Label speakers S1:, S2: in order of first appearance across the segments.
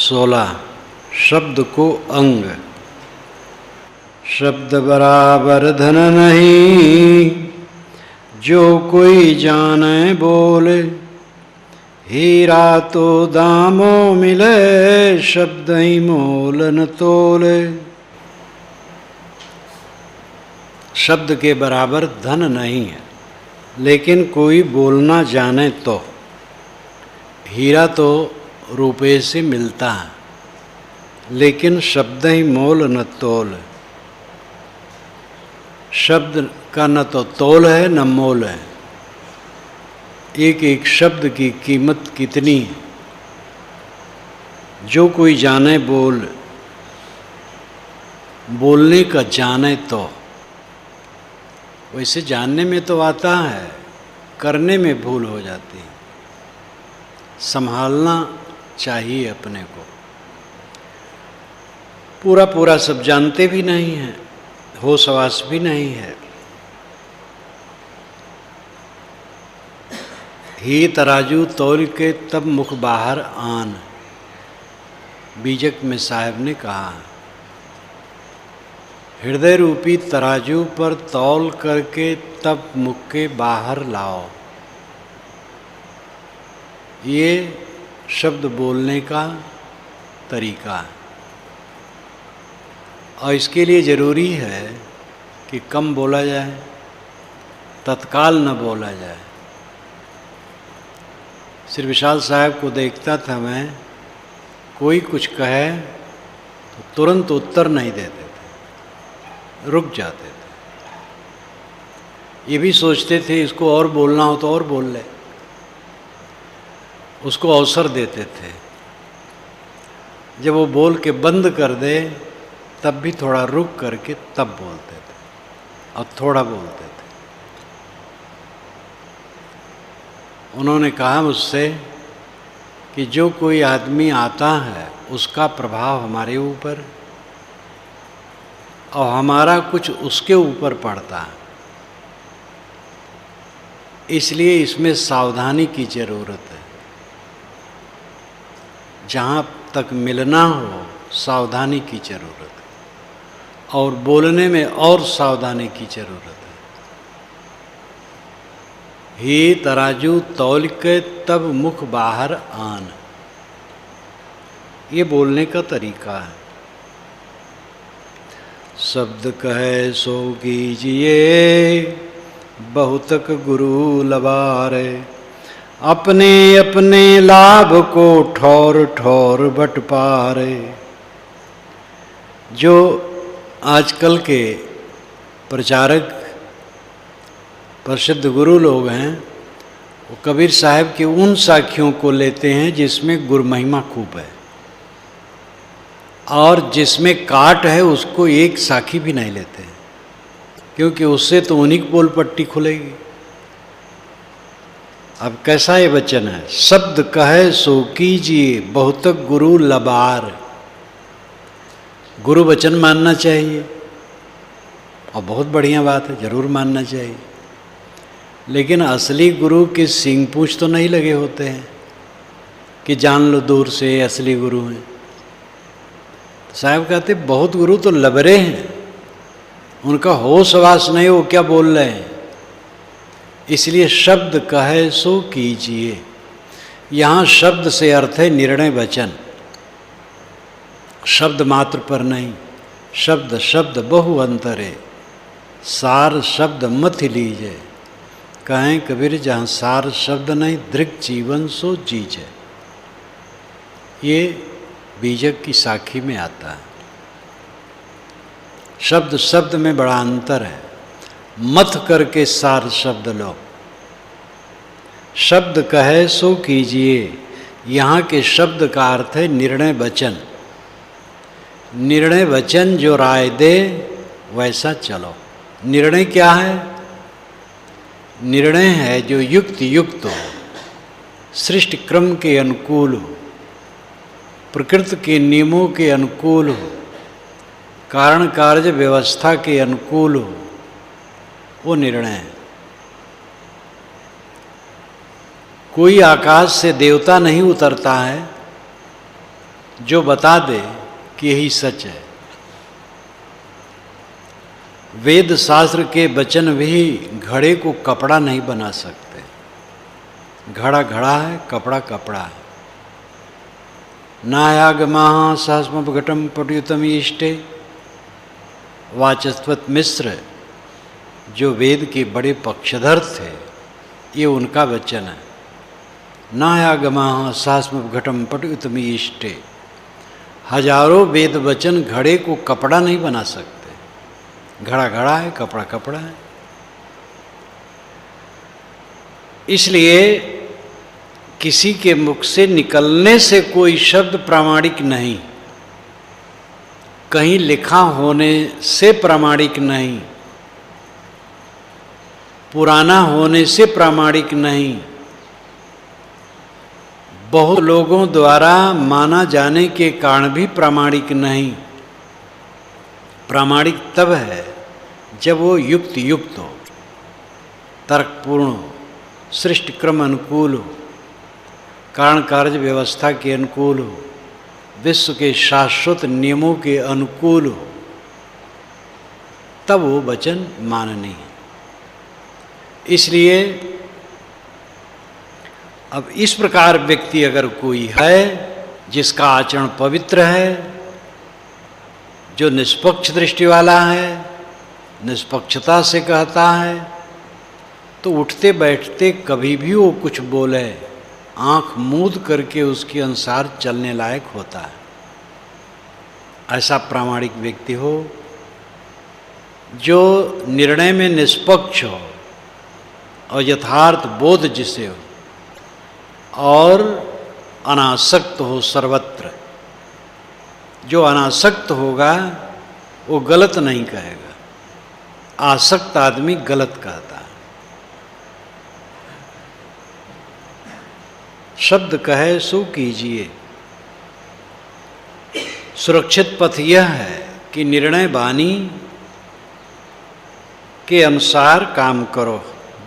S1: 16 शब्द को अंग। शब्द बराबर धन नहीं, जो कोई जाने बोले। हीरा तो दामों मिले, शब्द ही मोल न तोले। शब्द के बराबर धन नहीं है, लेकिन कोई बोलना जाने तो। हीरा तो रुपये से मिलता है, लेकिन शब्द ही मोल न तोल। शब्द का न तो तोल है न मोल है। एक एक शब्द की कीमत कितनी है, जो कोई जाने बोल। बोलने का जाने तो। वैसे जानने में तो आता है, करने में भूल हो जाती है। संभालना चाहिए अपने को। पूरा पूरा सब जानते भी नहीं हैं, होश हवास भी नहीं है। ही तराजू तौल के तब मुख बाहर आन, बीजक में साहब ने कहा। हृदय रूपी तराजू पर तौल करके तब मुख के बाहर लाओ। ये शब्द बोलने का तरीका है, और इसके लिए ज़रूरी है कि कम बोला जाए, तत्काल न बोला जाए। श्री विशाल साहब को देखता था मैं, कोई कुछ कहे तो तुरंत उत्तर नहीं देते थे, रुक जाते थे। ये भी सोचते थे इसको और बोलना हो तो और बोल ले, उसको अवसर देते थे। जब वो बोल के बंद कर दे तब भी थोड़ा रुक करके तब बोलते थे, और थोड़ा बोलते थे। उन्होंने कहा मुझसे कि जो कोई आदमी आता है उसका प्रभाव हमारे ऊपर और हमारा कुछ उसके ऊपर पड़ता है, इसलिए इसमें सावधानी की ज़रूरत है। जहाँ तक मिलना हो सावधानी की ज़रूरत है, और बोलने में और सावधानी की ज़रूरत है। ही तराजू तौल के तब मुख बाहर आन, ये बोलने का तरीका है। शब्द कहे सो कीजिए, बहुतक गुरु लबारे। अपने अपने लाभ को ठौर ठौर बट पारे। जो आजकल के प्रचारक प्रसिद्ध गुरु लोग हैं, वो कबीर साहब के उन साखियों को लेते हैं जिसमें गुरु महिमा खूब है, और जिसमें काट है उसको एक साखी भी नहीं लेते, क्योंकि उससे तो उन्हीं की पोल पट्टी खुलेगी। अब कैसा ये वचन है, शब्द कहे सो कीजिए, बहुतक गुरु लबार। गुरु वचन मानना चाहिए, और बहुत बढ़िया बात है, जरूर मानना चाहिए। लेकिन असली गुरु के सींग पूंछ तो नहीं लगे होते हैं कि जान लो दूर से असली गुरु हैं। तो साहब कहते बहुत गुरु तो लबरे हैं, उनका होश हवास नहीं, वो क्या बोल रहे हैं। इसलिए शब्द कहे सो कीजिए। यहाँ शब्द से अर्थ है निर्णय वचन, शब्द मात्र पर नहीं। शब्द शब्द बहु अंतरे, सार शब्द मत लीजिए। कहें कबीर जहाँ सार शब्द नहीं, दृक जीवन सो जीजे। ये बीजक की साखी में आता है। शब्द शब्द में बड़ा अंतर है, मत करके सार शब्द लो। शब्द कहे सो कीजिए, यहाँ के शब्द का अर्थ है निर्णय वचन। निर्णय वचन जो राय दे वैसा चलो। निर्णय क्या है? निर्णय है जो युक्त युक्त हो, सृष्टि क्रम के अनुकूल हो, प्रकृति के नियमों के अनुकूल हो, कारण कार्य व्यवस्था के अनुकूल हो, वो निर्णय है। कोई आकाश से देवता नहीं उतरता है जो बता दे कि यही सच है। वेद शास्त्र के वचन भी घड़े को कपड़ा नहीं बना सकते। घड़ा घड़ा है, कपड़ा कपड़ा है। नायागमा सहस्मघटम पटयुतम इष्टे। वाचस्पत मिश्र जो वेद के बड़े पक्षधर थे, ये उनका वचन है। नायागमा सहस्मघटम पटयुतम इष्टे। हजारों वेद वचन घड़े को कपड़ा नहीं बना सकते। घड़ा घड़ा है, कपड़ा कपड़ा है। इसलिए किसी के मुख से निकलने से कोई शब्द प्रामाणिक नहीं, कहीं लिखा होने से प्रामाणिक नहीं, पुराना होने से प्रामाणिक नहीं, बहुत लोगों द्वारा माना जाने के कारण भी प्रामाणिक नहीं। प्रामाणिक तब है जब वो युक्त युक्त हो, तर्कपूर्ण हो, सृष्टि क्रम अनुकूल हो, कारण कार्य व्यवस्था के अनुकूल हो, विश्व के शाश्वत नियमों के अनुकूल हो, तब वो वचन माननीय है। इसलिए अब इस प्रकार व्यक्ति अगर कोई है जिसका आचरण पवित्र है, जो निष्पक्ष दृष्टि वाला है, निष्पक्षता से कहता है, तो उठते बैठते कभी भी वो कुछ बोले, आंख मूंद करके उसके अनुसार चलने लायक होता है। ऐसा प्रामाणिक व्यक्ति हो जो निर्णय में निष्पक्ष हो और यथार्थ बोध जिसे हो और अनासक्त हो सर्वत्र। जो अनासक्त होगा वो गलत नहीं कहेगा, आसक्त आदमी गलत कहता है। शब्द कहे सो कीजिए। सुरक्षित पथ यह है कि निर्णय वाणी के अनुसार काम करो।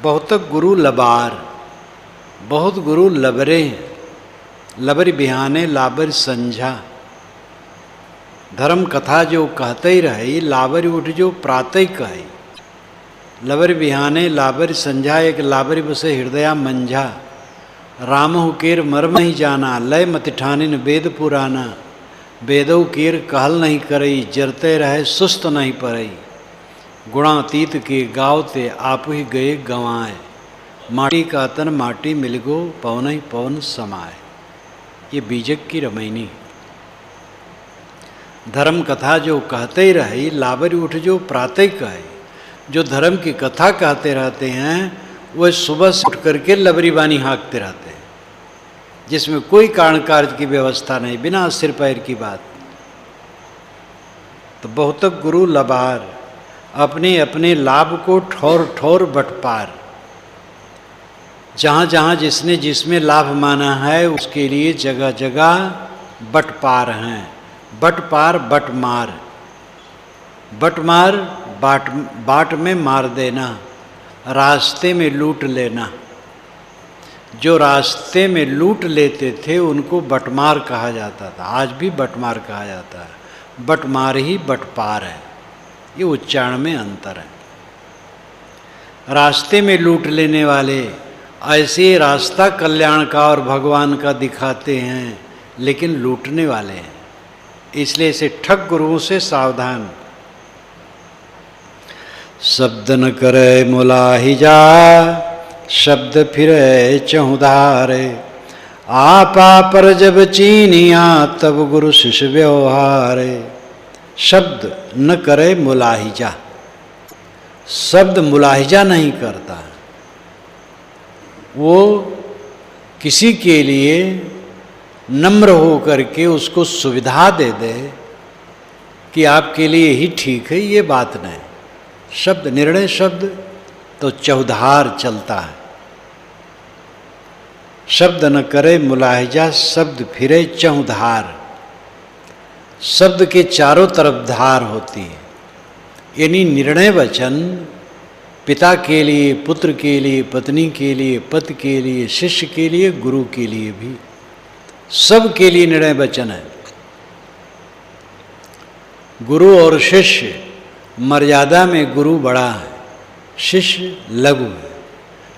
S1: बहुत गुरु लबार, बहुत गुरु लबरे, लबर बिहाने लाबर संझा। धर्म कथा जो कहते ही रहे, लाबर उठ जो प्रातः कहे। लबर बिहाने लाबर संझा, एक लाबर बसे हृदया मंझा। रामहु केर मर्म नहीं जाना, लय मति ठानिन वेद पुराना। वेदौ केर कहल नहीं करई, जरते रहे सुस्त नहीं परई। गुणातीत के गावते आप ही गए गंवाए। माटी का तन माटी मिलगो, पवन ही पवन समाए। ये बीजक की रमैनी। धर्म कथा जो कहते ही रहे, लाबर उठ जो प्रातः कहे। जो धर्म की कथा कहते रहते हैं वह सुबह से उठ करके लबरी बानी हाँकते रहते हैं, जिसमें कोई कारण कार्य की व्यवस्था नहीं, बिना सिर पैर की बात। तो बहुत गुरु लबार, अपने अपने लाभ को ठौर ठौर बटपार। जहाँ जहाँ जिसने जिसमें लाभ माना है उसके लिए जगह जगह बटपार हैं। बटपार बटमार। बटमार बाट में मार देना, रास्ते में लूट लेना। जो रास्ते में लूट लेते थे उनको बटमार कहा जाता था, आज भी बटमार कहा जाता है। बटमार ही बटपार है, ये उच्चारण में अंतर है। रास्ते में लूट लेने वाले ऐसे रास्ता कल्याण का और भगवान का दिखाते हैं, लेकिन लूटने वाले हैं। इसलिए इसे ठग गुरुओं से सावधान। शब्द न करे मुलाहि जा, शब्द फिरे चहुधारे। आपा पर जब चीनिया, तब गुरु शिष्य व्यवहारे। शब्द न करे मुलाहिजा, शब्द मुलाहिजा नहीं करता। वो किसी के लिए नम्र हो करके उसको सुविधा दे दे कि आपके लिए ही ठीक है, ये बात नहीं। शब्द निर्णय शब्द तो चौधार चलता है। शब्द न करे मुलाहिजा, शब्द फिरे चौधार। शब्द के चारों तरफ धार होती है। यानी निर्णय वचन पिता के लिए, पुत्र के लिए, पत्नी के लिए, पति के लिए, शिष्य के लिए, गुरु के लिए भी, सब के लिए निर्णय वचन है। गुरु और शिष्य मर्यादा में गुरु बड़ा है, शिष्य लघु है,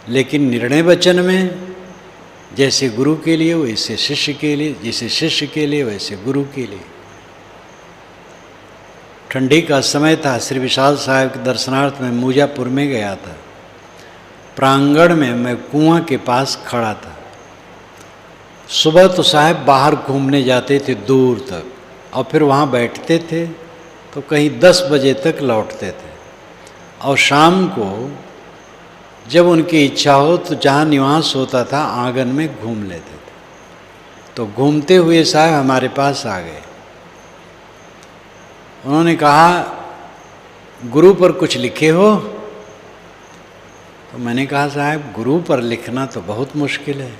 S1: लेकिन निर्णय वचन में जैसे गुरु के लिए वैसे शिष्य के लिए, जैसे शिष्य के लिए वैसे गुरु के लिए। ठंडी का समय था, श्री विशाल साहब के दर्शनार्थ में मूजापुर में गया था। प्रांगण में मैं कुआं के पास खड़ा था। सुबह तो साहब बाहर घूमने जाते थे दूर तक, और फिर वहाँ बैठते थे तो कहीं 10 बजे तक लौटते थे, और शाम को जब उनकी इच्छा हो तो जहाँ निवास होता था आंगन में घूम लेते थे। तो घूमते हुए साहब हमारे पास आ गए। उन्होंने कहा, गुरु पर कुछ लिखे हो? तो मैंने कहा, साहब गुरु पर लिखना तो बहुत मुश्किल है।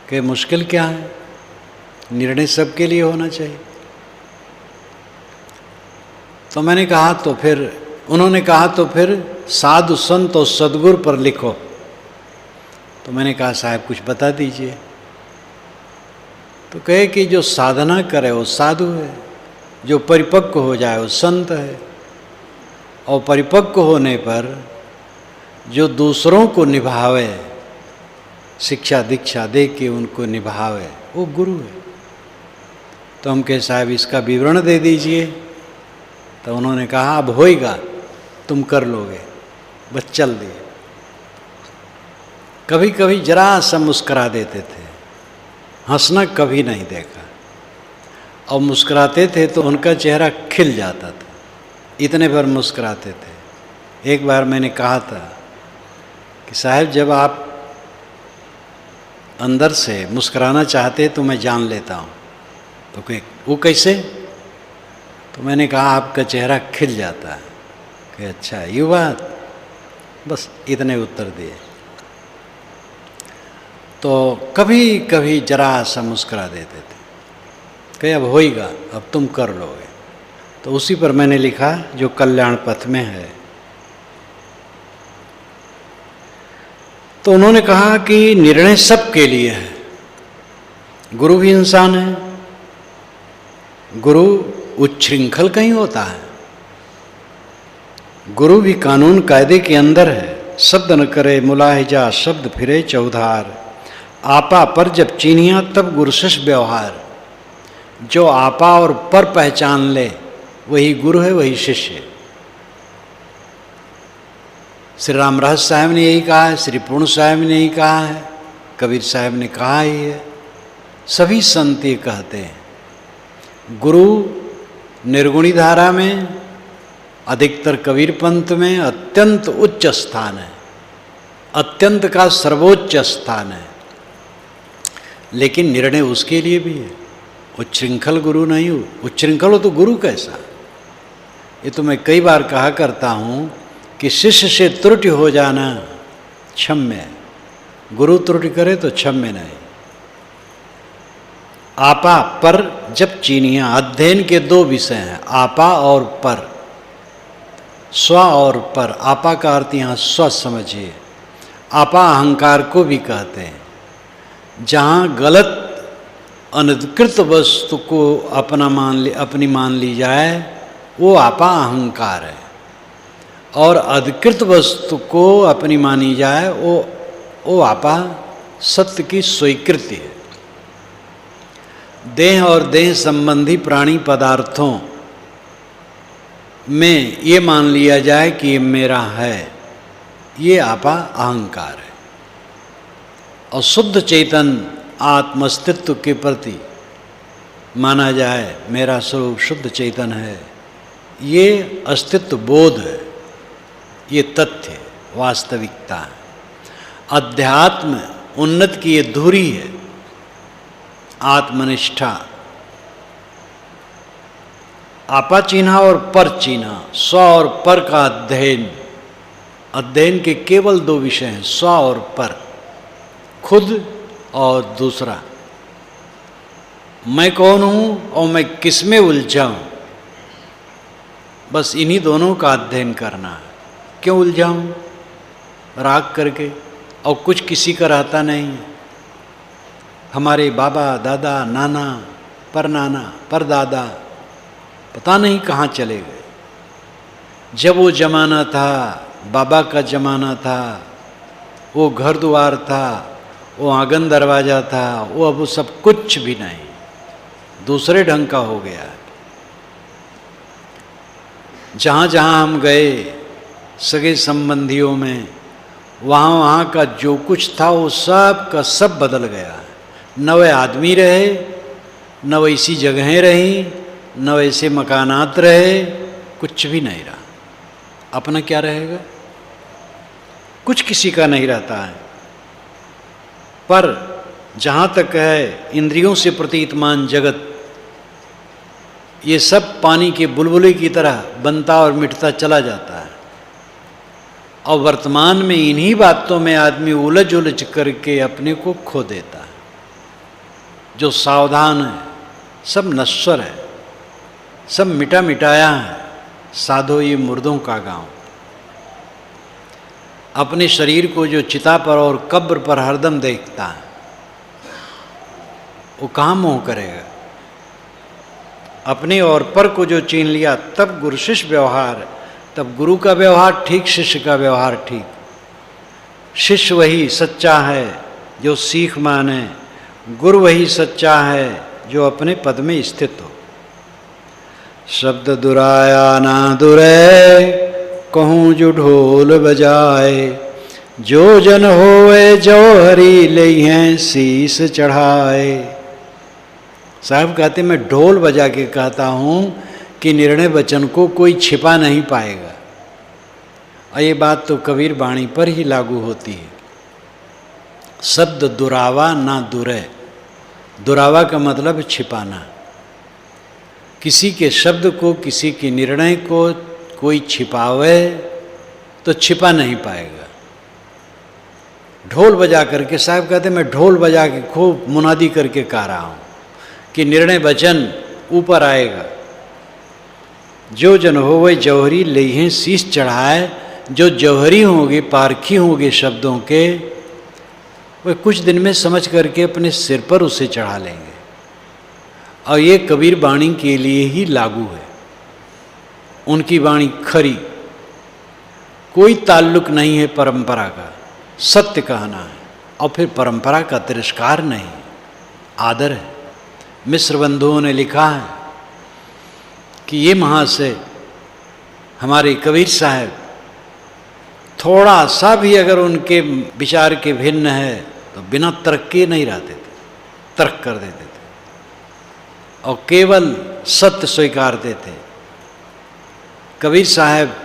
S1: कि मुश्किल क्या है, निर्णय सबके लिए होना चाहिए। तो मैंने कहा तो फिर, उन्होंने कहा तो फिर साधु संत और सदगुरु पर लिखो। तो मैंने कहा, साहब कुछ बता दीजिए। तो कहे कि जो साधना करे वो साधु है, जो परिपक्व हो जाए वो संत है, और परिपक्व होने पर जो दूसरों को निभावे, शिक्षा दीक्षा दे के उनको निभावे, वो गुरु है। तो हम कहे, साहब इसका विवरण दे दीजिए। तो उन्होंने कहा, अब होएगा, तुम कर लोगे, बस चल दिए। कभी कभी जरा सा मुस्करा देते थे, हंसना कभी नहीं देखा, और मुस्कुराते थे तो उनका चेहरा खिल जाता था, इतने भर मुस्कुराते थे। एक बार मैंने कहा था कि साहब जब आप अंदर से मुस्कुराना चाहते तो मैं जान लेता हूँ। तो वो कैसे? तो मैंने कहा, आपका चेहरा खिल जाता है। कि अच्छा ये बात, बस इतने उत्तर दिए। तो कभी कभी जरा सा मुस्कुरा देते थे कि अब होएगा, अब तुम कर लोगे। तो उसी पर मैंने लिखा जो कल्याण पथ में है। तो उन्होंने कहा कि निर्णय सबके लिए है, गुरु भी इंसान है, गुरु उच्छृंखल कहीं होता है, गुरु भी कानून कायदे के अंदर है। शब्द न करे मुलाहिजा, शब्द फिरे चौधार, आपा पर जब चीनिया तब गुरु शिष्य व्यवहार। जो आपा और पर पहचान ले वही गुरु है, वही शिष्य है। श्री राम रहस्य साहब ने यही कहा है, श्री पूर्ण साहब ने यही कहा है, कबीर साहब ने कहा ही है, सभी संत ये कहते हैं। गुरु निर्गुणी धारा में, अधिकतर कबीर पंथ में अत्यंत उच्च स्थान है, अत्यंत का सर्वोच्च स्थान है। लेकिन निर्णय उसके लिए भी है। उच्छृंखल गुरु नहीं हो, उच्छृंखल हो तो गुरु कैसा? ये तो मैं कई बार कहा करता हूँ कि शिष्य से त्रुटि हो जाना क्षम्य है, गुरु त्रुटि करे तो क्षम्य नहीं। आपा पर जब चीनिया, अध्ययन के 2 विषय हैं, आपा और पर, स्व और पर। आपा का अर्थ यहाँ स्व समझिए। आपा अहंकार को भी कहते हैं। जहाँ गलत अनधिकृत वस्तु को अपनी मान ली जाए वो आपा अहंकार है, और अधिकृत वस्तु को अपनी मानी जाए वो आपा सत्य की स्वीकृति है। देह और देह संबंधी प्राणी पदार्थों में ये मान लिया जाए कि ये मेरा है, ये आपा अहंकार है। और शुद्ध चेतन आत्मस्तित्व के प्रति माना जाए मेरा स्वरूप शुद्ध चेतन है, ये अस्तित्व बोध है, ये तथ्य वास्तविकता है। अध्यात्म उन्नत की ये धुरी है, आत्मनिष्ठा। आपा चिन्हा और पर चिन्हा, स्व और पर का अध्ययन। अध्ययन के केवल 2 विषय हैं, स्व और पर, खुद और दूसरा। मैं कौन हूँ और मैं किस में उलझा हूँ, बस इन्हीं दोनों का अध्ययन करना है। क्यों उलझाऊं राग करके, और कुछ किसी का रहता नहीं है। हमारे बाबा दादा नाना, पर नाना, पर दादा, पता नहीं कहाँ चले गए। जब वो जमाना था, बाबा का जमाना था, वो घर द्वार था, वो आंगन दरवाजा था, वो अब वो सब कुछ भी नहीं, दूसरे ढंग का हो गया। जहाँ जहाँ हम गए सगे संबंधियों में, वहाँ वहाँ का जो कुछ था वो सब का सब बदल गया। न वे आदमी रहे, न वैसी जगहें रहीं, न वैसे मकानात रहे, कुछ भी नहीं रहा। अपना क्या रहेगा? कुछ किसी का नहीं रहता है। पर जहाँ तक है इंद्रियों से प्रतीतमान जगत, ये सब पानी के बुलबुले की तरह बनता और मिटता चला जाता है। और वर्तमान में इन्हीं बातों में आदमी उलझ उलझ करके अपने को खो देता है। जो सावधान है सब नश्वर है, सब मिटा मिटाया है। साधो ये मुर्दों का गांव। अपने शरीर को जो चिता पर और कब्र पर हरदम देखता है, वो कहाँ मोह करेगा? अपने और पर को जो चीन लिया, तब गुरु शिष्य व्यवहार, तब गुरु का व्यवहार ठीक, शिष्य का व्यवहार ठीक। शिष्य वही सच्चा है जो सीख माने, गुरु वही सच्चा है जो अपने पद में स्थित हो। शब्द दुराया ना दुरै, कहूँ जो ढोल बजाए, जो जन होए जो हरि लइहें शीस चढ़ाए। साहब कहते मैं ढोल बजा के कहता हूँ कि निर्णय वचन को कोई छिपा नहीं पाएगा। और ये बात तो कबीर वाणी पर ही लागू होती है। शब्द दुरावा ना दुरै, दुरावा का मतलब छिपाना। किसी के शब्द को, किसी के निर्णय को कोई छिपावे तो छिपा नहीं पाएगा। ढोल बजा करके, साहब कहते मैं ढोल बजा के खूब मुनादी करके कह रहा हूँ कि निर्णय वचन ऊपर आएगा। जो जन हो वह जौहरी लेहें शीश चढ़ाए। जो जौहरी होंगे, पारखी होंगे शब्दों के, वे कुछ दिन में समझ करके अपने सिर पर उसे चढ़ा लेंगे। और ये कबीर वाणी के लिए ही लागू है। उनकी वाणी खरी, कोई ताल्लुक नहीं है परंपरा का, सत्य कहना है। और फिर परंपरा का तिरस्कार नहीं, आदर है। मिश्र बंधुओं ने लिखा है कि ये महाशय हमारे कबीर साहब थोड़ा सा भी अगर उनके विचार के भिन्न है तो बिना तर्क के नहीं रहते थे, तर्क कर देते थे और केवल सत्य स्वीकारते थे। कबीर साहब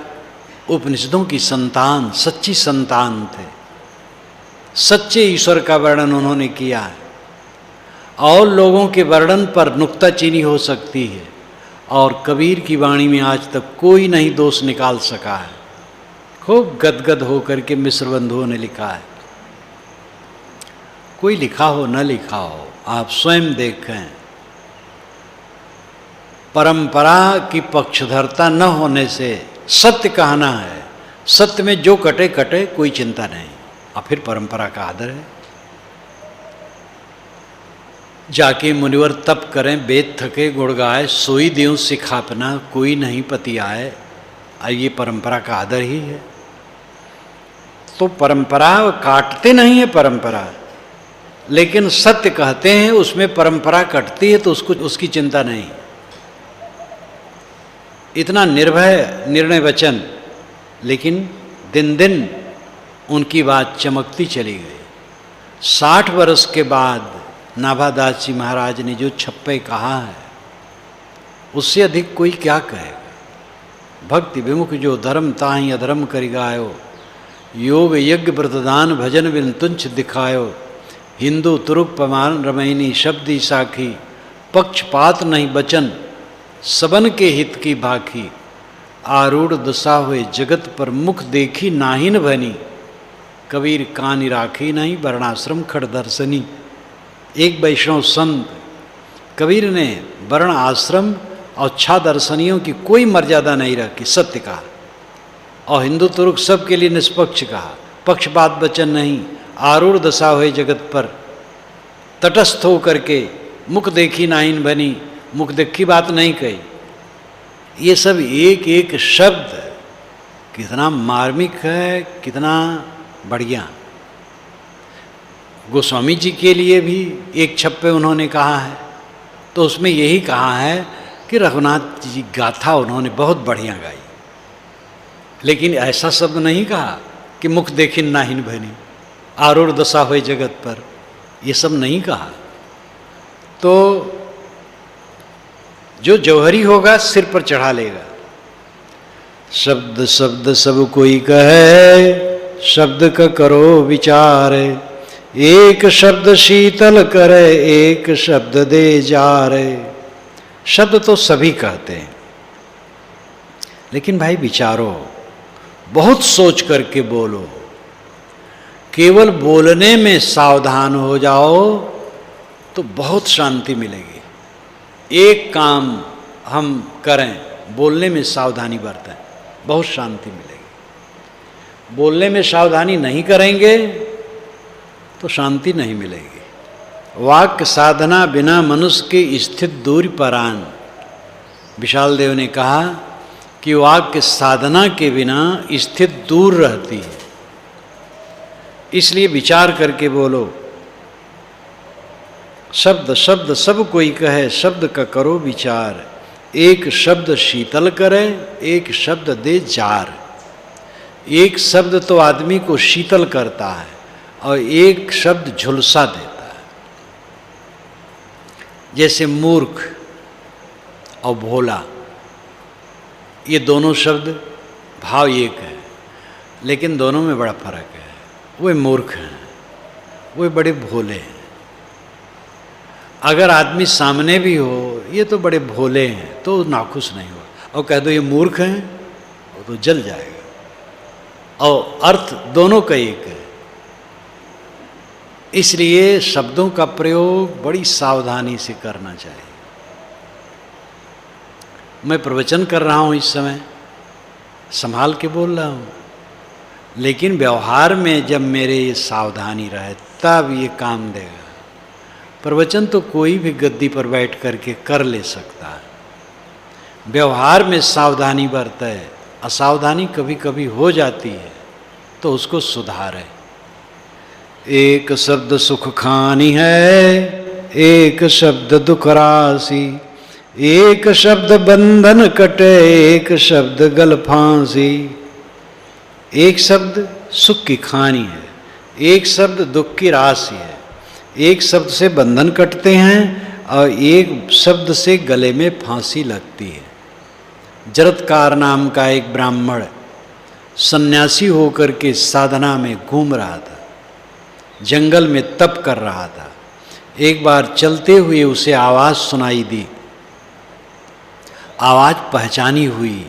S1: उपनिषदों की संतान, सच्ची संतान थे। सच्चे ईश्वर का वर्णन उन्होंने किया है। और लोगों के वर्णन पर नुक्ताचीनी हो सकती है, और कबीर की वाणी में आज तक कोई नहीं दोष निकाल सका है। खूब गदगद होकर के मिश्र बंधुओं ने लिखा है। कोई लिखा हो न लिखा हो, आप स्वयं देखें। परंपरा की पक्षधरता न होने से सत्य कहना है। सत्य में जो कटे कटे, कोई चिंता नहीं। और फिर परंपरा का आदर है। जाके मुनिवर तप करें, वेद थके गुण गाए, सोई देव सिखापना कोई नहीं पति आए। ये परंपरा का आदर ही है। तो परंपरा काटते नहीं है परंपरा, लेकिन सत्य कहते हैं, उसमें परंपरा कटती है तो उसको उसकी चिंता नहीं। इतना निर्भय निर्णय वचन, लेकिन दिन दिन उनकी बात चमकती चली गई। 60 वर्ष के बाद नाभादास जी महाराज ने जो छप्पे कहा है, उससे अधिक कोई क्या कहेगा। भक्ति विमुख जो धर्म ताहि अधर्म करि गायो, योग यज्ञ व्रतदान भजन बिन तुंछ दिखायो। हिंदू तुरुक पमान रमैनी शब्दी साखी, पक्षपात नहीं बचन सबन के हित की भाखी। आरूढ़ दशा हुए जगत पर मुख देखी नाहिन भनी, कबीर कानि राखी नहीं वर्णाश्रम खड़ दर्शनी। एक वैष्णव संत कबीर ने वर्ण आश्रम और छा दर्शनियों की कोई मर्यादा नहीं रखी, सत्य कहा। और हिंदू तुर्क सब के लिए निष्पक्ष कहा, पक्षपात वचन नहीं। आरूढ़ दशा हुए जगत पर तटस्थ हो करके मुख देखी नाहिन बनी, मुख देखी बात नहीं कही। ये सब एक एक शब्द कितना मार्मिक है, कितना बढ़िया। गोस्वामी जी के लिए भी एक छप्पे उन्होंने कहा है, तो उसमें यही कहा है कि रघुनाथ जी गाथा उन्होंने बहुत बढ़िया गाई, लेकिन ऐसा शब्द नहीं कहा कि मुख देखिन नाहिन भनी, आरूढ़ दशा हुए जगत पर, ये सब नहीं कहा। तो जो जौहरी होगा सिर पर चढ़ा लेगा। शब्द शब्द सब कोई कहे, शब्द का करो विचार, एक शब्द शीतल करे, एक शब्द दे जारे। शब्द तो सभी कहते हैं, लेकिन भाई विचारो, बहुत सोच करके बोलो। केवल बोलने में सावधान हो जाओ तो बहुत शांति मिलेगी। एक काम हम करें, बोलने में सावधानी बरतें, बहुत शांति मिलेगी। बोलने में सावधानी नहीं करेंगे तो शांति नहीं मिलेगी। वाक्य साधना बिना मनुष्य के स्थित दूर परान। विशाल देव ने कहा कि वाक्य साधना के बिना स्थित दूर रहती है, इसलिए विचार करके बोलो। शब्द शब्द सब कोई कहे, शब्द का करो विचार, एक शब्द शीतल करे, एक शब्द दे जार। एक शब्द तो आदमी को शीतल करता है और एक शब्द झुलसा देता है। जैसे मूर्ख और भोला, ये दोनों शब्द भाव एक है, लेकिन दोनों में बड़ा फर्क है। वे मूर्ख हैं, वे बड़े भोले हैं। अगर आदमी सामने भी हो, ये तो बड़े भोले हैं, तो नाखुश नहीं हो, और कह दो ये मूर्ख हैं, वो तो जल जाएगा। और अर्थ दोनों का एक है। इसलिए शब्दों का प्रयोग बड़ी सावधानी से करना चाहिए। मैं प्रवचन कर रहा हूँ इस समय, संभाल के बोल रहा हूँ, लेकिन व्यवहार में जब मेरे ये सावधानी रहे तब ये काम देगा। प्रवचन तो कोई भी गद्दी पर बैठ करके कर ले सकता है, व्यवहार में सावधानी बरते। असावधानी कभी कभी हो जाती है तो उसको सुधारे। एक शब्द सुख खानी है, एक शब्द दुख राशि, एक शब्द बंधन कटे, एक शब्द गल फांसी। एक शब्द सुख की खानी है, एक शब्द दुख की राशि है, एक शब्द से बंधन कटते हैं और एक शब्द से गले में फांसी लगती है। जरत्कार नाम का एक ब्राह्मण सन्यासी होकर के साधना में घूम रहा था, जंगल में तप कर रहा था। एक बार चलते हुए उसे आवाज़ सुनाई दी, आवाज़ पहचानी हुई,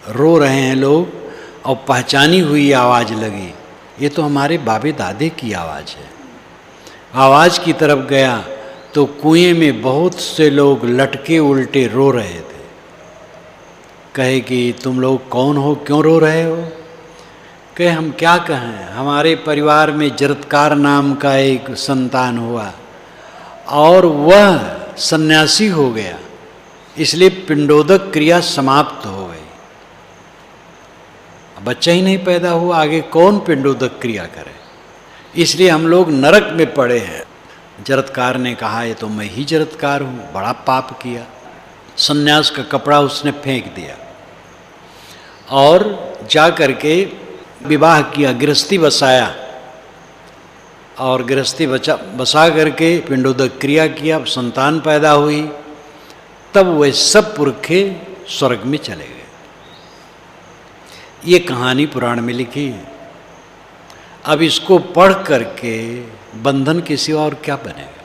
S1: रो रहे हैं लोग और पहचानी हुई आवाज़ लगी, ये तो हमारे बाबे दादे की आवाज़ है। आवाज़ की तरफ गया तो कुएं में बहुत से लोग लटके उल्टे रो रहे थे। कहे कि तुम लोग कौन हो, क्यों रो रहे हो? कहे हम क्या कहें, हमारे परिवार में जरत्कार नाम का एक संतान हुआ और वह सन्यासी हो गया, इसलिए पिंडोदक क्रिया समाप्त हो गई। बच्चा ही नहीं पैदा हुआ, आगे कौन पिंडोदक क्रिया करे, इसलिए हम लोग नरक में पड़े हैं। जरत्कार ने कहा ये तो मैं ही जरत्कार हूँ, बड़ा पाप किया। सन्यास का कपड़ा उसने फेंक दिया और जा करके विवाह किया, गृहस्थी बसाया और गृहस्थी बसा करके पिंडोदक क्रिया किया, संतान पैदा हुई। तब वे सब पुरखे स्वर्ग में चले गए। ये कहानी पुराण में लिखी है। अब इसको पढ़ करके बंधन के सिवा और क्या बनेगा?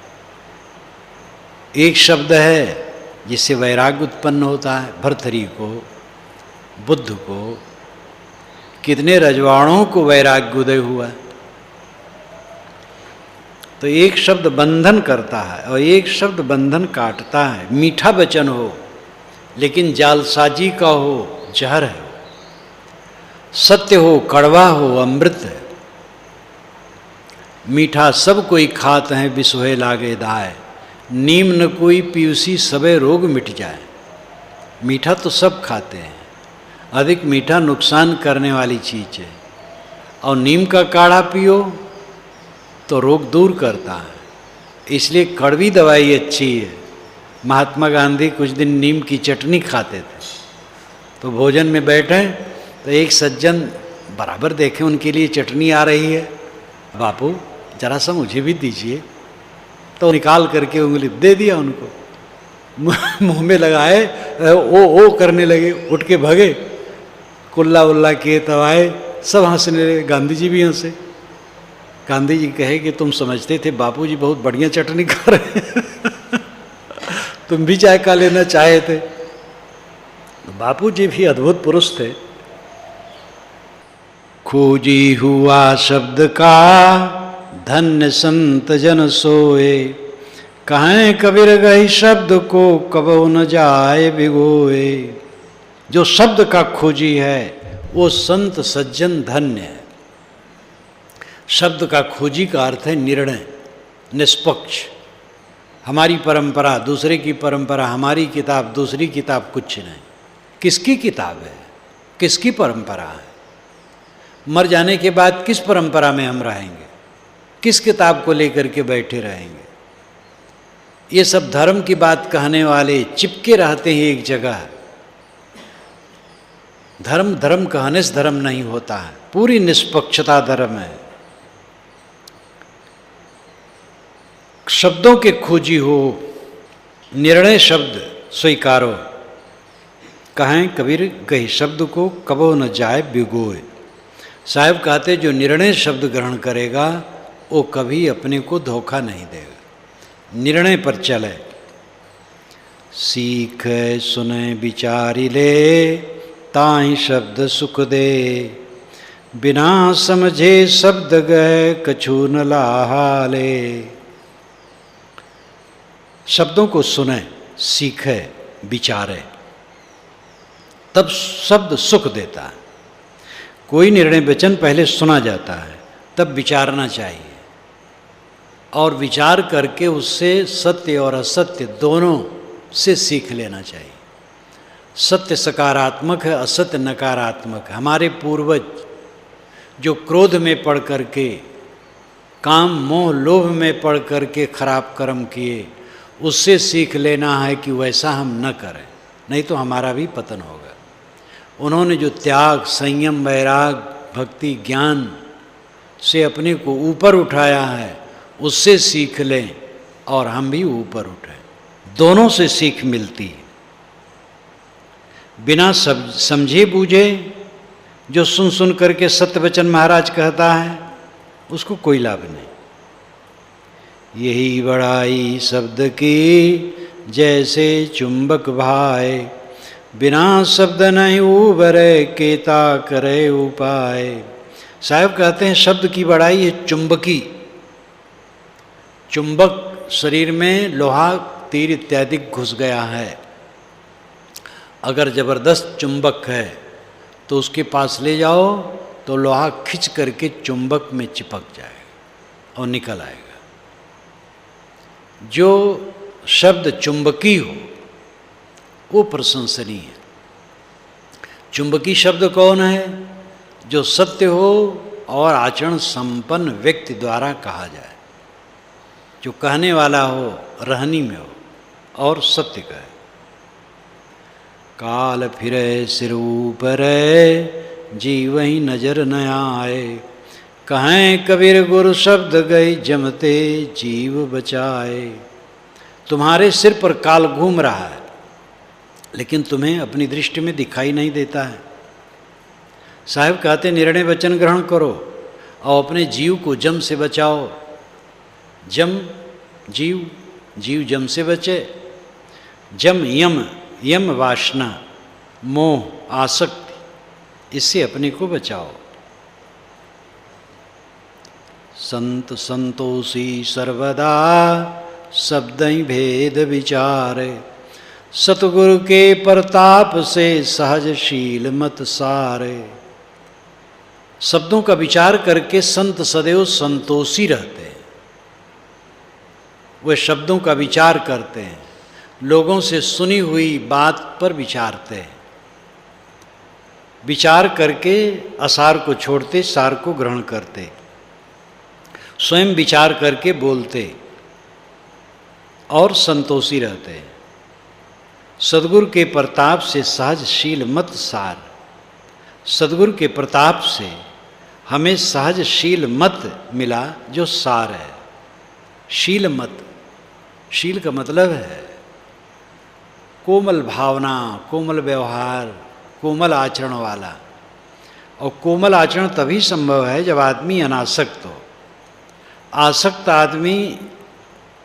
S1: एक शब्द है जिससे वैराग्य उत्पन्न होता है। भर्तृहरि को, बुद्ध को, कितने रजवाड़ों को वैराग्य उदय हुआ। तो एक शब्द बंधन करता है और एक शब्द बंधन काटता है। मीठा वचन हो लेकिन जालसाजी का हो, जहर है। सत्य हो, कड़वा हो, अमृत है। मीठा सब कोई खात हैं, बिसोहे लागे दाय। नीम न कोई पीयूसी, सबे रोग मिट जाए। मीठा तो सब खाते हैं, अधिक मीठा नुकसान करने वाली चीज़ है। और नीम का काढ़ा पियो तो रोग दूर करता है, इसलिए कड़वी दवाई अच्छी है। महात्मा गांधी कुछ दिन नीम की चटनी खाते थे, तो भोजन में बैठे तो एक सज्जन बराबर देखे उनके लिए चटनी आ रही है, बापू जरा सा मुझे भी दीजिए। तो निकाल करके उंगली दे दिया उनको, मुंह में लगाए, ओ करने लगे, उठ के भगे, कुल्ला उल्ला किए तब आए, सब हंसने लगे, गांधी जी भी हंसे। गांधी जी कहे कि तुम समझते थे बापूजी बहुत बढ़िया चटनी खा रहे हैं तुम भी चाय खा लेना चाहे थे। बापूजी भी अद्भुत पुरुष थे। खोजी हुआ शब्द का धन्य संत जन सोए, कहें कबीर गई शब्द को कबो न जाए भिगोए। जो शब्द का खोजी है वो संत सज्जन धन्य है। शब्द का खोजी का अर्थ है निर्णय, निष्पक्ष। हमारी परंपरा दूसरे की परंपरा, हमारी किताब दूसरी किताब, कुछ नहीं। किसकी किताब है, किसकी परंपरा है? मर जाने के बाद किस परंपरा में हम रहेंगे, किस किताब को लेकर के बैठे रहेंगे? ये सब धर्म की बात कहने वाले चिपके रहते हैं एक जगह। धर्म धर्म कहने से धर्म नहीं होता है, पूरी निष्पक्षता धर्म है। शब्दों के खोजी हो, निर्णय शब्द स्वीकारो, कहें कबीर गही शब्द को कबो न जाए भिगोए। साहब कहते जो निर्णय शब्द ग्रहण करेगा वो कभी अपने को धोखा नहीं देगा, निर्णय पर चले। सीख सुने विचारी ले ताई शब्द सुख दे, बिना समझे शब्द गए कछु न लाहाले। शब्दों को सुने, सीखे, विचारे, तब शब्द सुख देता है। कोई निर्णय वचन पहले सुना जाता है, तब विचारना चाहिए, और विचार करके उससे सत्य और असत्य दोनों से सीख लेना चाहिए। सत्य सकारात्मक है, असत्य नकारात्मक है। हमारे पूर्वज जो क्रोध में पड़ करके, काम मोह लोभ में पड़ करके खराब कर्म किए, उससे सीख लेना है कि वैसा हम न करें, नहीं तो हमारा भी पतन होगा। उन्होंने जो त्याग, संयम, वैराग, भक्ति, ज्ञान से अपने को ऊपर उठाया है, उससे सीख लें और हम भी ऊपर उठें। दोनों से सीख मिलती है। बिना समझे बूझे जो सुन सुन करके सत्यवचन महाराज कहता है, उसको कोई लाभ नहीं। यही बड़ाई शब्द की जैसे चुंबक भाए, बिना शब्द नहीं उबरे केता करे उपाय। साहब कहते हैं शब्द की बड़ाई है चुंबकी। चुंबक शरीर में लोहा, तीर इत्यादि घुस गया है, अगर ज़बरदस्त चुंबक है तो उसके पास ले जाओ तो लोहा खिंच करके चुंबक में चिपक जाएगा और निकल आएगा। जो शब्द चुंबकी हो वो प्रशंसनीय है। चुंबकी शब्द कौन है? जो सत्य हो और आचरण संपन्न व्यक्ति द्वारा कहा जाए, जो कहने वाला हो, रहनी में हो और सत्य कहे। काल फिरे सिर ऊपर जी वही नजर न आए, कहें कबीर गुरु शब्द गई जमते जीव बचाए। तुम्हारे सिर पर काल घूम रहा है, लेकिन तुम्हें अपनी दृष्टि में दिखाई नहीं देता है। साहब कहते निर्णय वचन ग्रहण करो और अपने जीव को जम से बचाओ। जम जीव, जीव जम से बचे। जम यम, यम वासना, मोह, आसक्ति, इससे अपने को बचाओ। संत संतोषी सर्वदा शब्द ही भेद विचारे, सतगुरु के प्रताप से सहजशील मत सारे। शब्दों का विचार करके संत सदैव संतोषी रहते हैं। वे शब्दों का विचार करते हैं, लोगों से सुनी हुई बात पर विचारते हैं। विचार करके असार को छोड़ते, सार को ग्रहण करते, स्वयं विचार करके बोलते और संतोषी रहते हैं। सद्गुरु के प्रताप से सहजशील मत सार, सद्गुरु के प्रताप से हमें सहजशील मत मिला जो सार है। शील मत, शील का मतलब है कोमल भावना, कोमल व्यवहार, कोमल आचरण वाला। और कोमल आचरण तभी संभव है जब आदमी अनासक्त हो। आसक्त आदमी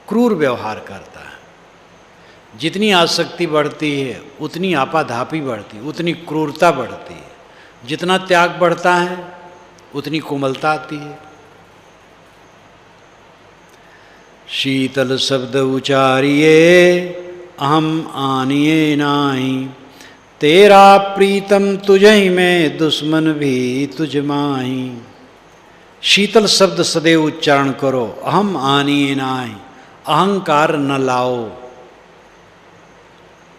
S1: क्रूर व्यवहार करता है। जितनी आसक्ति बढ़ती है उतनी आपाधापी बढ़ती है, उतनी क्रूरता बढ़ती है। जितना त्याग बढ़ता है उतनी कोमलता आती है। शीतल शब्द उचारिए अहम आनिए नाही, तेरा प्रीतम तुझहि में दुश्मन भी तुझ माही। शीतल शब्द सदैव उच्चारण करो। अहम आनिए नाही, अहंकार न लाओ।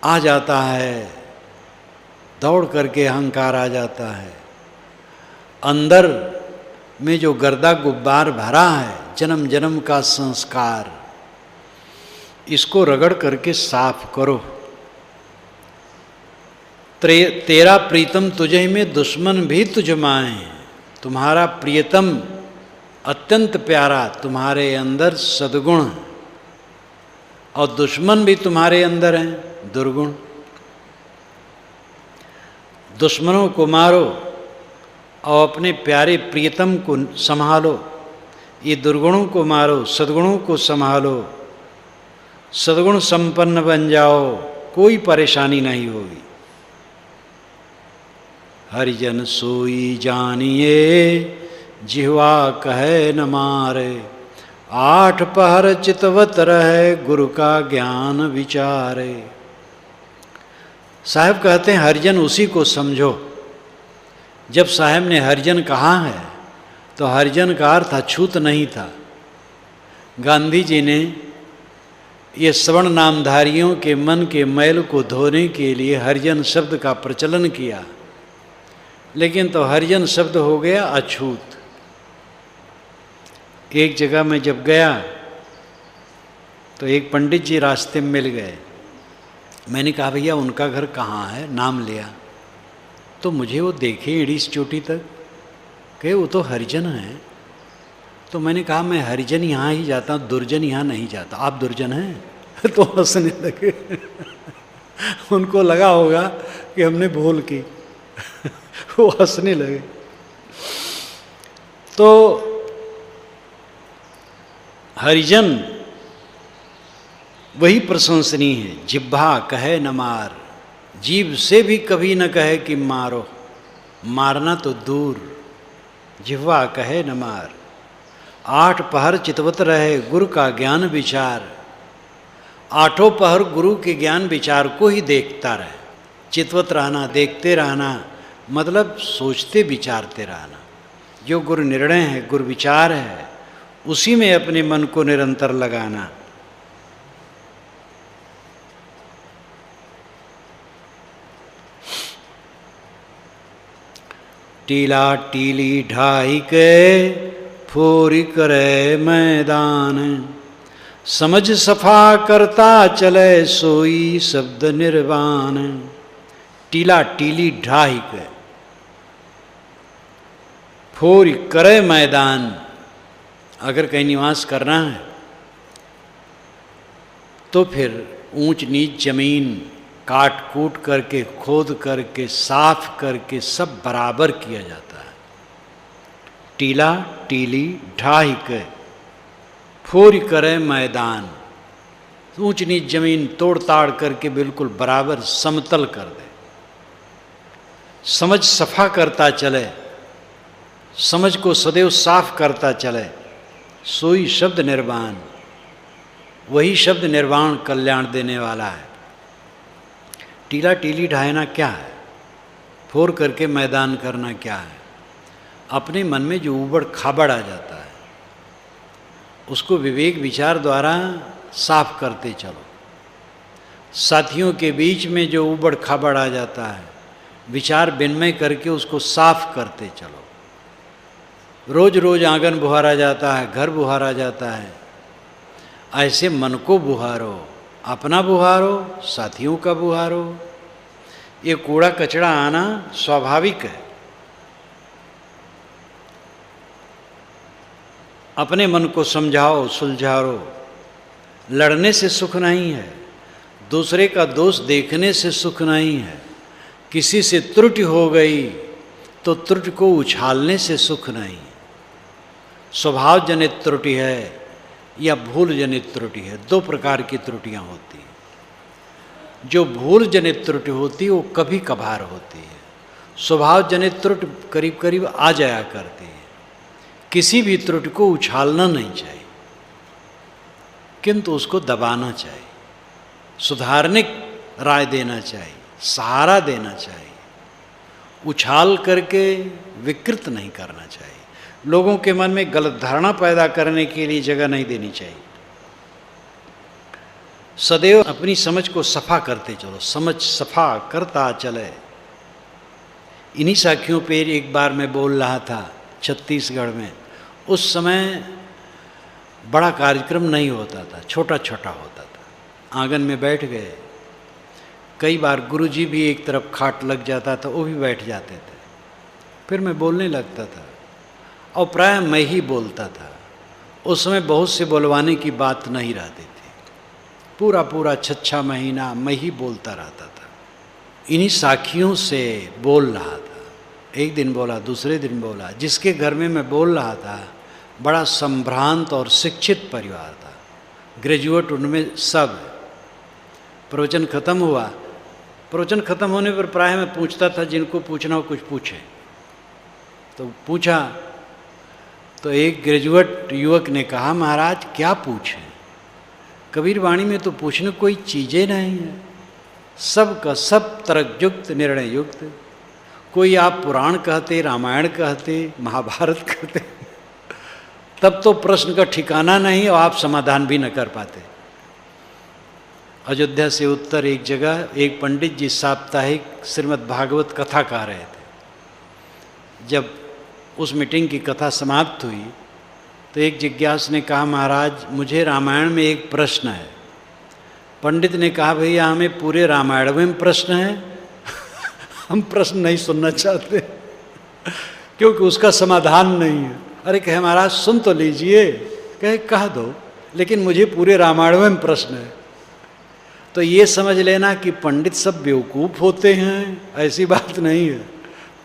S1: आ जाता है, दौड़ करके अहंकार आ जाता है। अंदर में जो गर्दा गुब्बार भरा है, जन्म जन्म का संस्कार, इसको रगड़ करके साफ करो। तेरा प्रीतम तुझे में दुश्मन भी तुझ माए। तुम्हारा प्रियतम अत्यंत प्यारा तुम्हारे अंदर सद्गुण, और दुश्मन भी तुम्हारे अंदर हैं दुर्गुण। दुश्मनों को मारो और अपने प्यारे प्रियतम को संभालो। ये दुर्गुणों को मारो, सद्गुणों को संभालो। सद्गुण संपन्न बन जाओ, कोई परेशानी नहीं होगी। हरिजन सोई जानिए जिह्वा कहे न मारे, आठ पहर चितवत रहे गुरु का ज्ञान विचारे। साहब कहते हैं हरिजन उसी को समझो। जब साहब ने हरिजन कहा है तो हरिजन का अर्थ अछूत नहीं था। गांधी जी ने ये सवर्ण नामधारियों के मन के मैल को धोने के लिए हरिजन शब्द का प्रचलन किया, लेकिन तो हरिजन शब्द हो गया अछूत। एक जगह मैं जब गया तो एक पंडित जी रास्ते में मिल गए। मैंने कहा भैया उनका घर कहाँ है, नाम लिया। तो मुझे वो देखे एड़ी से चोटी तक, कहे वो तो हरिजन है। तो मैंने कहा मैं हरिजन यहाँ ही जाता हूँ, दुर्जन यहाँ नहीं जाता। आप दुर्जन हैं? तो हंसने लगे। उनको लगा होगा कि हमने भूल की। वो हंसने लगे। तो हरिजन वही प्रशंसनीय है। जिह्वा कहे न मार, जीभ से भी कभी न कहे कि मारो, मारना तो दूर। जिह्वा कहे न मार, आठ पहर चितवत रहे गुरु का ज्ञान विचार। आठों पहर गुरु के ज्ञान विचार को ही देखता रहे। चितवत रहना, देखते रहना, मतलब सोचते विचारते रहना। जो गुरु निर्णय है, गुरु विचार है, उसी में अपने मन को निरंतर लगाना। टीला टीली ढाई के फोरी करे मैदान, समझ सफा करता चले सोई शब्द निर्वाण। टीला टीली ढाई के फोरी करे मैदान। अगर कहीं निवास करना है तो फिर ऊंच नीच जमीन काट कूट करके, खोद करके, साफ करके सब बराबर किया जाता है। टीला टीली ढाई के फोरी करे मैदान। ऊंच नीच जमीन तोड़ ताड़ करके बिल्कुल बराबर समतल कर दे। समझ सफा करता चले, समझ को सदैव साफ करता चले। सोई शब्द निर्वाण, वही शब्द निर्वाण कल्याण देने वाला है। टीला टीली ढायना क्या है? फोर करके मैदान करना क्या है? अपने मन में जो उबड़ खाबड़ आ जाता है उसको विवेक विचार द्वारा साफ करते चलो। साथियों के बीच में जो उबड़ खाबड़ आ जाता है, विचार विनिमय करके उसको साफ करते चलो। रोज रोज आंगन बुहारा जाता है, घर बुहारा जाता है, ऐसे मन को बुहारो, अपना बुहारो, साथियों का बुहारो। ये कूड़ा कचरा आना स्वाभाविक है। अपने मन को समझाओ, सुलझाओ। लड़ने से सुख नहीं है, दूसरे का दोष देखने से सुख नहीं है। किसी से त्रुटि हो गई तो त्रुटि को उछालने से सुख नहीं। स्वभाव जनित त्रुटि है या भूल जनित त्रुटि है, दो प्रकार की त्रुटियां होती हैं। जो भूल जनित त्रुटि होती है वो कभी कभार होती है। स्वभाव जनित त्रुटि करीब करीब आ जाया करती है। किसी भी त्रुटि को उछालना नहीं चाहिए, किंतु उसको दबाना चाहिए, सुधारने राय देना चाहिए, सहारा देना चाहिए। उछाल करके विकृत नहीं करना चाहिए। लोगों के मन में गलत धारणा पैदा करने के लिए जगह नहीं देनी चाहिए। सदैव अपनी समझ को सफा करते चलो, समझ सफा करता चले। इन्हीं साखियों पे एक बार मैं बोल रहा था छत्तीसगढ़ में। उस समय बड़ा कार्यक्रम नहीं होता था, छोटा छोटा होता था। आंगन में बैठ गए, कई बार गुरुजी भी एक तरफ खाट लग जाता था, वो भी बैठ जाते थे। फिर मैं बोलने लगता था और प्राय मैं ही बोलता था। उस समय बहुत से बुलवाने की बात नहीं रहती थी। पूरा पूरा 6 महीना मैं ही बोलता रहता था। इन्हीं साखियों से बोल रहा था। एक दिन बोला, दूसरे दिन बोला। जिसके घर में मैं बोल रहा था बड़ा संभ्रांत और शिक्षित परिवार था, ग्रेजुएट उनमें सब। प्रवचन खत्म हुआ। प्रवचन खत्म होने पर प्राय मैं पूछता था जिनको पूछना हो कुछ पूछे। तो पूछा तो एक ग्रेजुएट युवक ने कहा, महाराज क्या पूछें, कबीर वाणी में तो पूछने कोई चीज़ें नहीं है, सब का सब तर्कयुक्त निर्णय युक्त। कोई आप पुराण कहते, रामायण कहते, महाभारत कहते, तब तो प्रश्न का ठिकाना नहीं और आप समाधान भी न कर पाते। अयोध्या से उत्तर एक जगह एक पंडित जी साप्ताहिक श्रीमद् भागवत कथा कह रहे थे। जब उस मीटिंग की कथा समाप्त हुई तो एक जिज्ञास ने कहा, महाराज मुझे रामायण में एक प्रश्न है। पंडित ने कहा, भैया हमें पूरे रामायण में प्रश्न है, हम प्रश्न नहीं सुनना चाहते क्योंकि उसका समाधान नहीं है। अरे कहे महाराज सुन तो लीजिए। कहे कह दो, लेकिन मुझे पूरे रामायण में प्रश्न है। तो ये समझ लेना कि पंडित सब बेवकूफ़ होते हैं, ऐसी बात नहीं है।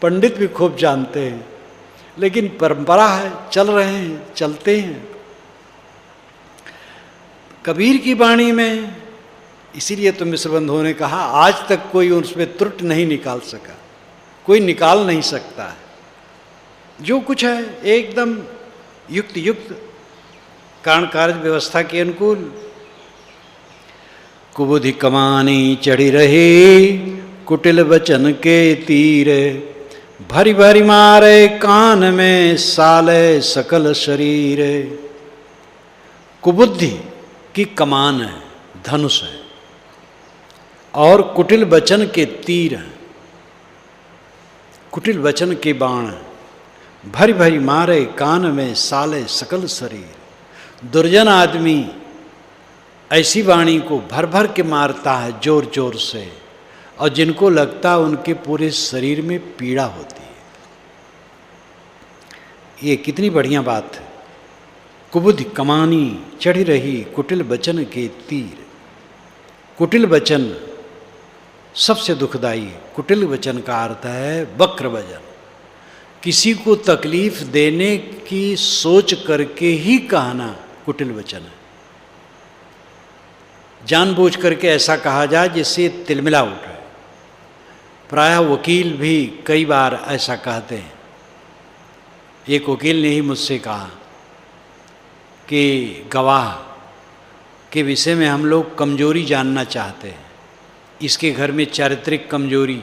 S1: पंडित भी खूब जानते हैं, लेकिन परंपरा है, चल रहे हैं, चलते हैं। कबीर की वाणी में इसीलिए तो मिश्र बंधुओं ने कहा आज तक कोई उसमें त्रुटि नहीं निकाल सका, कोई निकाल नहीं सकता है। जो कुछ है एकदम युक्त युक्त, कारण कार्य व्यवस्था के अनुकूल। कुबुद्धि कमानी चढ़ी रहे, कुटिल वचन के तीर, भरी भरी मारे कान में साले सकल शरीर। कुबुद्धि की कमान है, धनुष है, और कुटिल वचन के तीर हैं, कुटिल वचन के बाण हैं। भरी भरी मारे कान में साले सकल शरीर। दुर्जन आदमी ऐसी वाणी को भर भर के मारता है जोर जोर से, और जिनको लगता है उनके पूरे शरीर में पीड़ा होती है। ये कितनी बढ़िया बात है। कुबुद्धि कमानी चढ़ी रही, कुटिल वचन के तीर। कुटिल वचन सबसे दुखदाई। कुटिल वचन का अर्थ है वक्र वचन। किसी को तकलीफ देने की सोच करके ही कहना कुटिल वचन है। जानबूझ करके ऐसा कहा जाए जिससे तिलमिला उठे। प्रायः वकील भी कई बार ऐसा कहते हैं। एक वकील ने ही मुझसे कहा कि गवाह के विषय में हम लोग कमजोरी जानना चाहते हैं। इसके घर में चारित्रिक कमजोरी,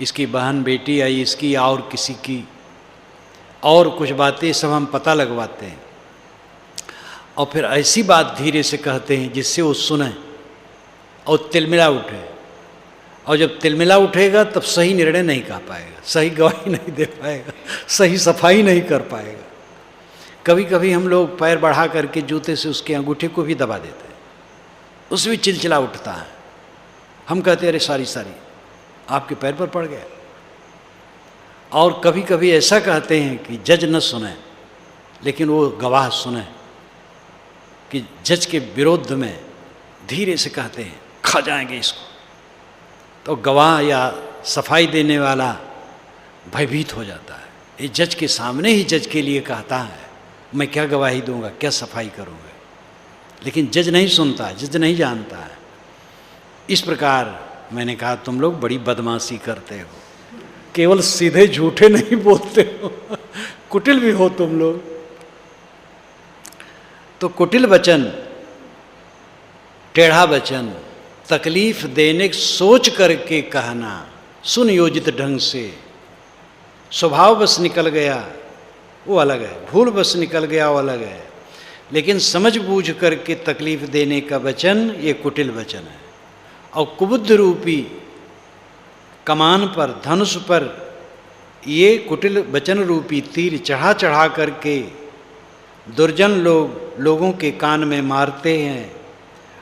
S1: इसकी बहन बेटी या इसकी और किसी की, और कुछ बातें सब हम पता लगवाते हैं और फिर ऐसी बात धीरे से कहते हैं जिससे वो सुने। और तिलमिला उठे, और जब तिलमिला उठेगा तब सही निर्णय नहीं कर पाएगा, सही गवाही नहीं दे पाएगा, सही सफाई नहीं कर पाएगा। कभी कभी हम लोग पैर बढ़ा करके जूते से उसके अंगूठे को भी दबा देते हैं, उसमें चिलचिला उठता है। हम कहते हैं अरे सारी आपके पैर पर पड़ गया। और कभी कभी ऐसा कहते हैं कि जज न सुने लेकिन वो गवाह सुने, कि जज के विरोध में धीरे से कहते हैं खा जाएंगे इसको, तो गवाह या सफाई देने वाला भयभीत हो जाता है। ये जज के सामने ही जज के लिए कहता है मैं क्या गवाही दूंगा, क्या सफाई करूंगा, लेकिन जज नहीं सुनता, जज नहीं जानता है। इस प्रकार मैंने कहा तुम लोग बड़ी बदमाशी करते हो, केवल सीधे झूठे नहीं बोलते हो, कुटिल भी हो तुम लोग। तो कुटिल वचन, टेढ़ा वचन, तकलीफ देने सोच करके कहना, सुनियोजित ढंग से, स्वभाव बस निकल गया वो अलग है, भूल बस निकल गया वो अलग है, लेकिन समझ बूझ करके तकलीफ देने का वचन ये कुटिल वचन है। और कुबुद्ध रूपी कमान पर, धनुष पर ये कुटिल वचन रूपी तीर चढ़ा चढ़ा करके दुर्जन लोगों के कान में मारते हैं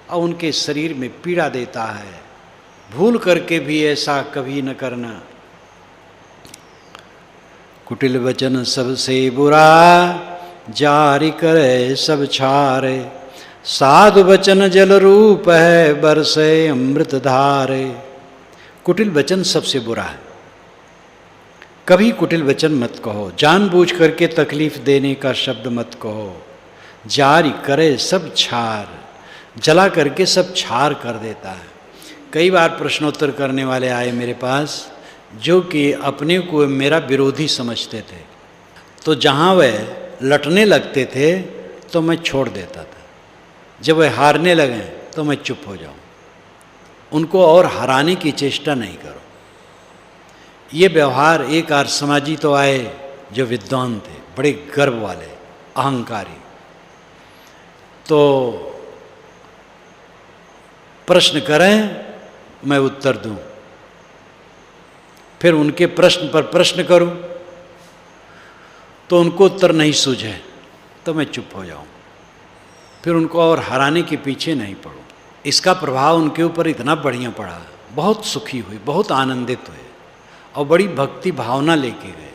S1: और उनके शरीर में पीड़ा देता है। भूल करके भी ऐसा कभी न करना। कुटिल वचन सबसे बुरा, जारी करे सब छारे, साधु वचन जल रूप है, बरसे अमृत धारे। कुटिल वचन सबसे बुरा है, कभी कुटिल वचन मत कहो, जानबूझ करके तकलीफ देने का शब्द मत कहो। जारी करे सब छार, जला करके सब छार कर देता है। कई बार प्रश्नोत्तर करने वाले आए मेरे पास जो कि अपने को मेरा विरोधी समझते थे, तो जहाँ वह लटने लगते थे तो मैं छोड़ देता था, जब वह हारने लगे तो मैं चुप हो जाऊँ। उनको और हराने की चेष्टा नहीं करो। ये व्यवहार, एक आर्य समाजी तो आए जो विद्वान थे, बड़े गर्व वाले, अहंकारी, तो प्रश्न करें मैं उत्तर दूं, फिर उनके प्रश्न पर प्रश्न करूं तो उनको उत्तर नहीं सूझे तो मैं चुप हो जाऊं, फिर उनको और हराने के पीछे नहीं पड़ूं। इसका प्रभाव उनके ऊपर इतना बढ़िया पड़ा, बहुत सुखी हुई, बहुत आनंदित हुए और बड़ी भक्ति भावना लेके गए।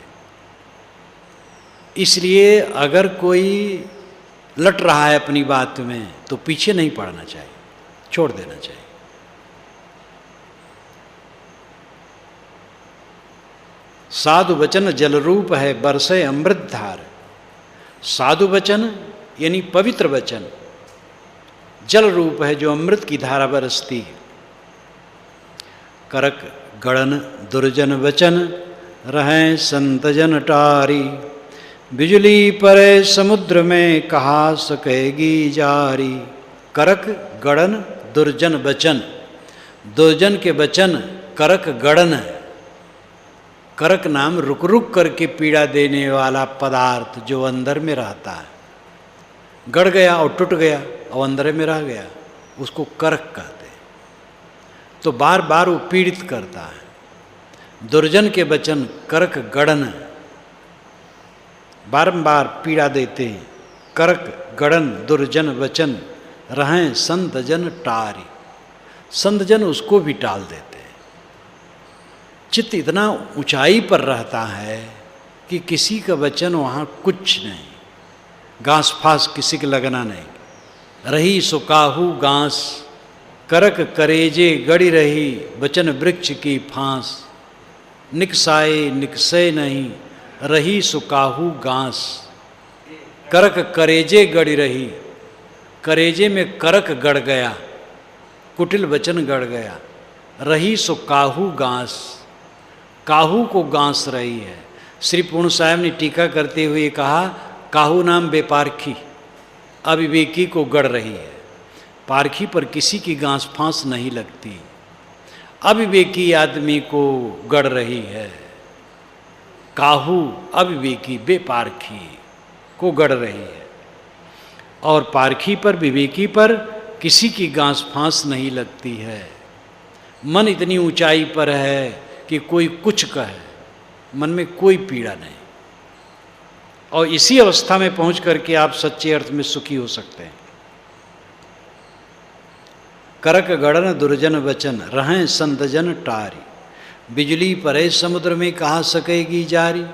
S1: इसलिए अगर कोई लट रहा है अपनी बात में तो पीछे नहीं पड़ना चाहिए, छोड़ देना चाहिए। साधु वचन जल रूप है, बरसे अमृत धार। साधु वचन यानी पवित्र वचन जल रूप है जो अमृत की धारा बरसती है। करक गणन दुर्जन वचन रहें संत जन टारी, बिजली परे समुद्र में कहा सकेगी जारी। करक गणन दुर्जन वचन, दुर्जन के वचन करक गणन है। करक नाम रुक रुक करके पीड़ा देने वाला पदार्थ जो अंदर में रहता है, गड़ गया और टूट गया और अंदर में रह गया, उसको करक कहते हैं। तो बार बार वो पीड़ित करता है। दुर्जन के वचन करक गड़न, बारंबार पीड़ा देते हैं। करक गड़न दुर्जन वचन रहें संत जन टारी, संत जन उसको भी टाल देते हैं। चित्त इतना ऊंचाई पर रहता है कि किसी का वचन वहाँ कुछ नहीं, घास फास किसी के लगना नहीं। रही सुकाहू घास, करक करेजे गड़ी रही, वचन वृक्ष की फांस। निकसाए निकसे नहीं, रही सुकाहू घास। करक करेजे गड़ी रही, करेजे में करक गड़ गया, कुटिल वचन गड़ गया। रही सुकाहू घास, काहू को गांस रही है। श्री पूर्ण साहब ने टीका करते हुए कहा, काहू नाम बेपारखी, अविवेकी को गड़ रही है। पारखी पर किसी की गांस फांस नहीं लगती, अविवेकी आदमी को गड़ रही है। काहू अविवेकी बेपारखी को गड़ रही है, और पारखी पर, विवेकी पर किसी की गांस फांस नहीं लगती है। मन इतनी ऊंचाई पर है कि कोई कुछ कहे, मन में कोई पीड़ा नहीं। और इसी अवस्था में पहुंच करके आप सच्चे अर्थ में सुखी हो सकते हैं। करक गड़न दुर्जन वचन रहें संत जन टारी, बिजली परे समुद्र में कहाँ सकेगी जारी।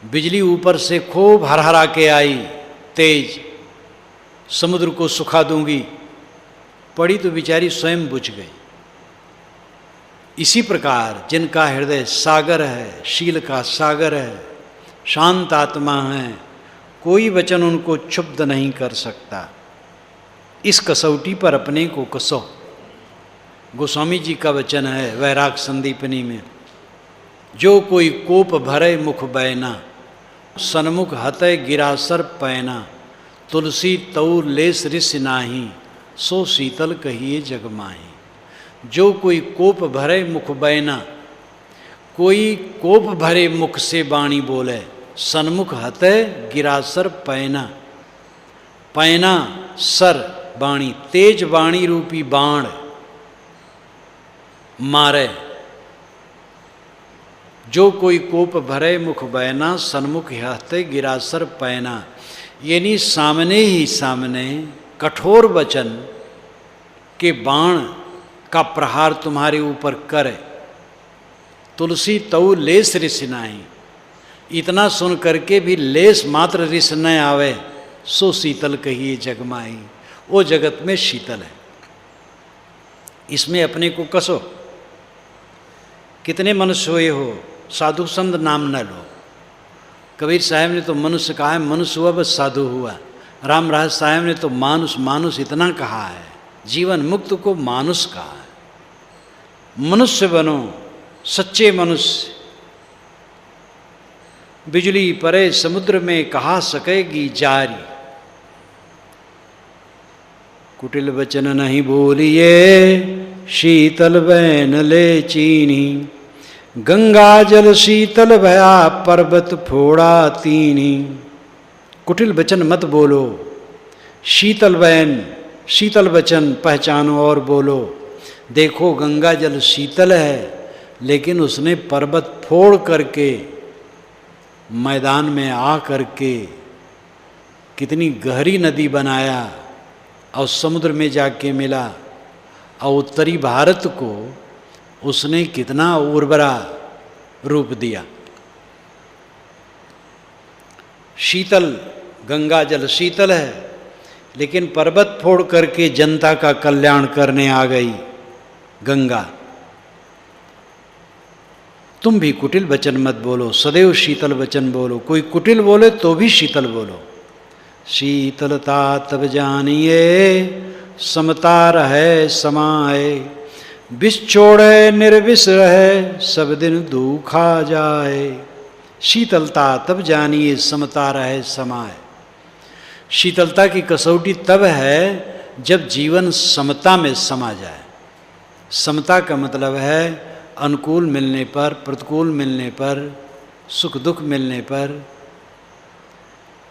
S1: बिजली ऊपर से खूब हरहरा के आई तेज, समुद्र को सुखा दूंगी, पड़ी तो बेचारी स्वयं बुझ गई। इसी प्रकार जिनका हृदय सागर है, शील का सागर है, शांत आत्मा है, कोई वचन उनको क्षुब्ध नहीं कर सकता। इस कसौटी पर अपने को कसो। गोस्वामी जी का वचन है वैराग संदीपनी में, जो कोई कोप भरे मुख बैना, सन्मुख हतय गिरासर पैना, तुलसी तौर लेस रिस नाही, सो शीतल कहिए जगमाही। जो कोई कोप भरे मुख बैना, कोई कोप भरे मुख से वाणी बोले, सन्मुख हतय गिरासर पैना, पैना सर वाणी, तेज वाणी रूपी बाण मारे। जो कोई कोप भरे मुख बैना, सन्मुख हते गिरासर पैना, यानी सामने ही सामने कठोर वचन के बाण का प्रहार तुम्हारे ऊपर करे। तुलसी तऊ लेस रिस नाही, इतना सुन करके भी लेस मात्र रिस न आवे, सो शीतल कहिए जगमाई, वो जगत में शीतल है। इसमें अपने को कसो। कितने मनुष्य हुए हो, साधु संत नाम न लो। कबीर साहब ने तो मनुष्य कहा है, मनुष्य हुआ बस साधु हुआ। राम राज साहब ने तो मानुष मानुष इतना कहा है, जीवन मुक्त को मानुष कहा है। मनुष्य बनो, सच्चे मनुष्य। बिजली परे समुद्र में कहा सकेगी जारी, कुटिल वचन नहीं बोलिए, शीतल बैन ले चीनी, गंगा जल शीतल भया पर्वत फोड़ा तीनी। कुटिल वचन मत बोलो, शीतल बैन शीतल वचन पहचानो और बोलो। देखो गंगा जल शीतल है, लेकिन उसने पर्वत फोड़ करके मैदान में आ करके कितनी गहरी नदी बनाया और समुद्र में जाके मिला। और उत्तरी भारत को उसने कितना उर्वरा रूप दिया। शीतल गंगा जल शीतल है, लेकिन पर्वत फोड़ करके जनता का कल्याण करने आ गई गंगा। तुम भी कुटिल वचन मत बोलो, सदैव शीतल वचन बोलो। कोई कुटिल बोले तो भी शीतल बोलो। शीतलता तब जानिए, समता रहे समाए, विष छोड़े निर्विष रहे, सब दिन दुखा जाए। शीतलता तब जानिए, समता रहे समाए। शीतलता की कसौटी तब है जब जीवन समता में समा जाए। समता का मतलब है अनुकूल मिलने पर, प्रतिकूल मिलने पर, सुख दुख मिलने पर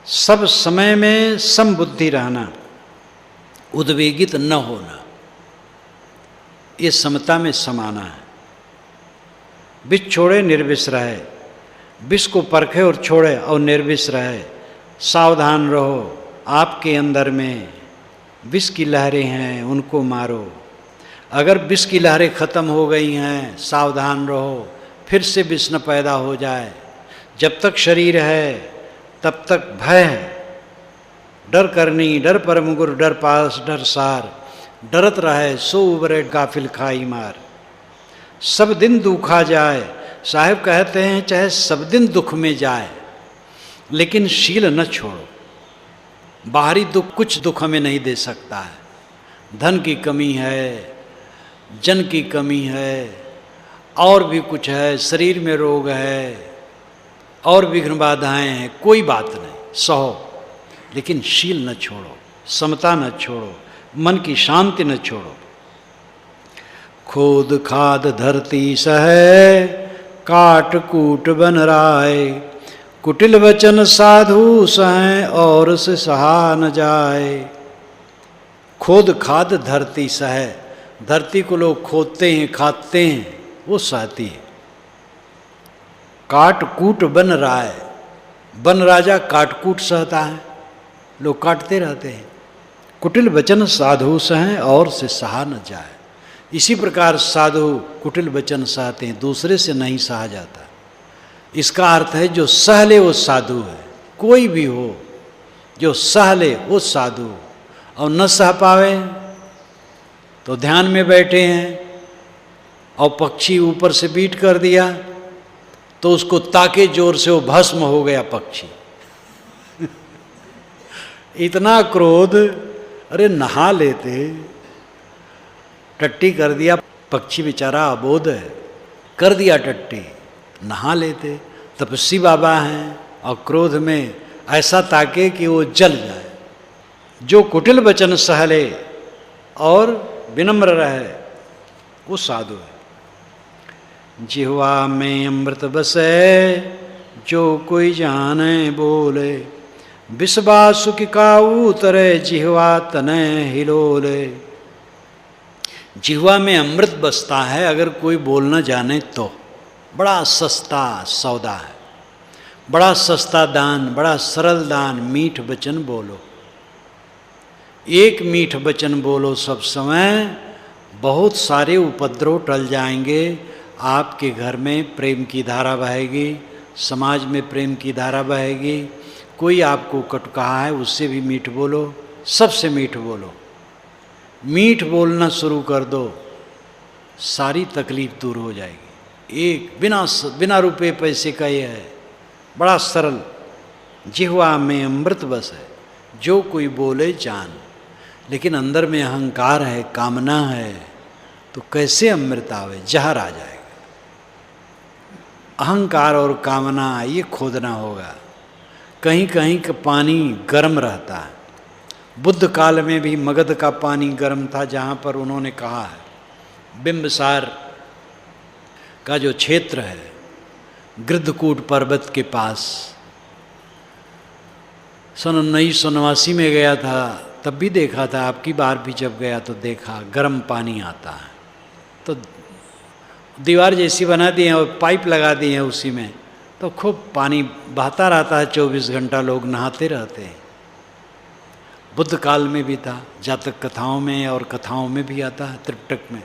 S1: सब समय में समबुद्धि रहना, उद्वेगित न होना, ये समता में समाना है। विष छोड़े निर्विष रहे, विष को परखे और छोड़े और निर्विष रहे। सावधान रहो, आपके अंदर में विष की लहरें हैं, उनको मारो। अगर विष की लहरें खत्म हो गई हैं, सावधान रहो, फिर से विष न पैदा हो जाए। जब तक शरीर है तब तक भय है। डर करनी डर परम गुर, डर पास डर सार, डरत रहे सो उबरे गाफिल खाई मार। सब दिन दुखा जाए, साहब कहते हैं चाहे सब दिन दुख में जाए, लेकिन शील न छोड़ो। बाहरी दुख कुछ दुख हमें नहीं दे सकता है। धन की कमी है, जन की कमी है, और भी कुछ है, शरीर में रोग है, और विघ्न बाधाएं हैं, कोई बात नहीं, सहो। लेकिन शील न छोड़ो, समता न छोड़ो, मन की शांति न छोड़ो। खोद खाद धरती सहे, काट कूट बन राय, कुटिल वचन साधु सहें और से सहा न जाए। खोद खाद धरती सह, धरती को लोग खोदते हैं खाते हैं, वो सहती है। काट कूट बन राय, बन राजा काटकूट सहता है, लोग काटते रहते हैं। कुटिल वचन साधु सहें और से सहा न जाए, इसी प्रकार साधु कुटिल वचन सहते हैं, दूसरे से नहीं सहा जाता। इसका अर्थ है जो सह ले वो साधु है, कोई भी हो जो सह ले वो साधु, और न सह पावे तो ध्यान में बैठे हैं और पक्षी ऊपर से बीट कर दिया तो उसको ताके जोर से वो भस्म हो गया पक्षी। इतना क्रोध, अरे नहा लेते, टट्टी कर दिया, पक्षी बेचारा अबोध है, कर दिया टट्टी, नहा लेते। तपस्वी बाबा हैं और क्रोध में ऐसा ताके कि वो जल जाए। जो कुटिल वचन सहले और विनम्र रहे वो साधु है। जिह्वा में अमृत बसे, जो कोई जाने बोले, विषबा सुख का उतरे, जिह्वा तने हिलोले। जिह्वा में अमृत बसता है अगर कोई बोलना जाने तो। बड़ा सस्ता सौदा है, बड़ा सस्ता दान, बड़ा सरल दान। मीठ वचन बोलो, एक मीठ वचन बोलो सब समय, बहुत सारे उपद्रव टल जाएंगे। आपके घर में प्रेम की धारा बहेगी, समाज में प्रेम की धारा बहेगी। कोई आपको कटु कहा है उससे भी मीठ बोलो, सबसे मीठ बोलो। मीठ बोलना शुरू कर दो, सारी तकलीफ दूर हो जाएगी। एक बिना रुपए पैसे का ये है, बड़ा सरल। जिह्वा में अमृत बस है, जो कोई बोले जान। लेकिन अंदर में अहंकार है, कामना है, तो कैसे अमृत आवे, जहर आ जाएगा। अहंकार और कामना ये खोदना होगा। कहीं कहीं का पानी गर्म रहता है। बुद्ध काल में भी मगध का पानी गर्म था, जहाँ पर उन्होंने कहा है बिंबसार का जो क्षेत्र है गृद्धकूट पर्वत के पास। सन 1989 में गया था, तब भी देखा था। आपकी बार भी जब गया तो देखा गर्म पानी आता है। तो दीवार जैसी बना दी है और पाइप लगा दी है उसी में, तो खूब पानी बहता रहता है। 24 घंटा लोग नहाते रहते हैं। बुद्ध काल में भी था, जातक कथाओं में और कथाओं में भी आता है, त्रिपिटक में।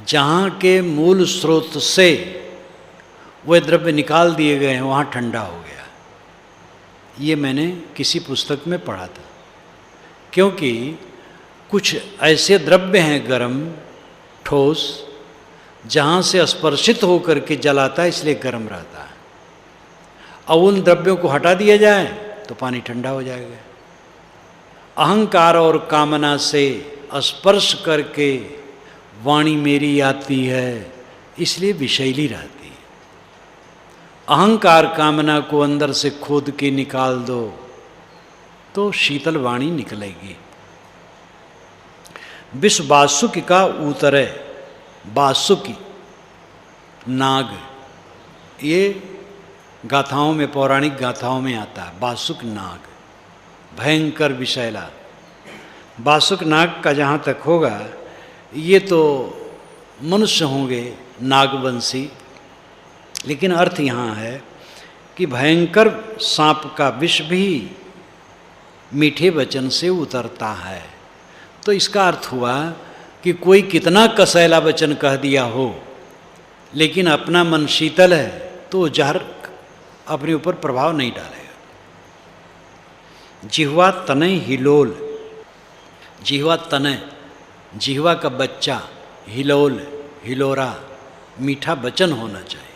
S1: जहाँ के मूल स्रोत से वह द्रव्य निकाल दिए गए हैं वहाँ ठंडा हो गया। ये मैंने किसी पुस्तक में पढ़ा था। क्योंकि कुछ ऐसे द्रव्य हैं गर्म ठोस, जहाँ से स्पर्शित होकर के जलाता है, इसलिए गर्म रहता है। अब उन द्रव्यों को हटा दिया जाए तो पानी ठंडा हो जाएगा। अहंकार और कामना से स्पर्श करके वाणी मेरी आती है, इसलिए विषैली रहती है। अहंकार कामना को अंदर से खोद के निकाल दो तो शीतल वाणी निकलेगी। विष वासुकी का उतरे, वासुकी नाग, ये गाथाओं में, पौराणिक गाथाओं में आता है। वासुक नाग भयंकर विषैला। वासुक नाग का जहाँ तक होगा, ये तो मनुष्य होंगे नागवंशी, लेकिन अर्थ यहाँ है कि भयंकर सांप का विष भी मीठे वचन से उतरता है। तो इसका अर्थ हुआ कि कोई कितना कसैला वचन कह दिया हो, लेकिन अपना मन शीतल है तो जहर अपने ऊपर प्रभाव नहीं डालेगा। जिह्वा तनय हिलोल, जिह्वा तनय, जिह्वा का बच्चा, हिलोल हिलोरा, मीठा वचन होना चाहिए।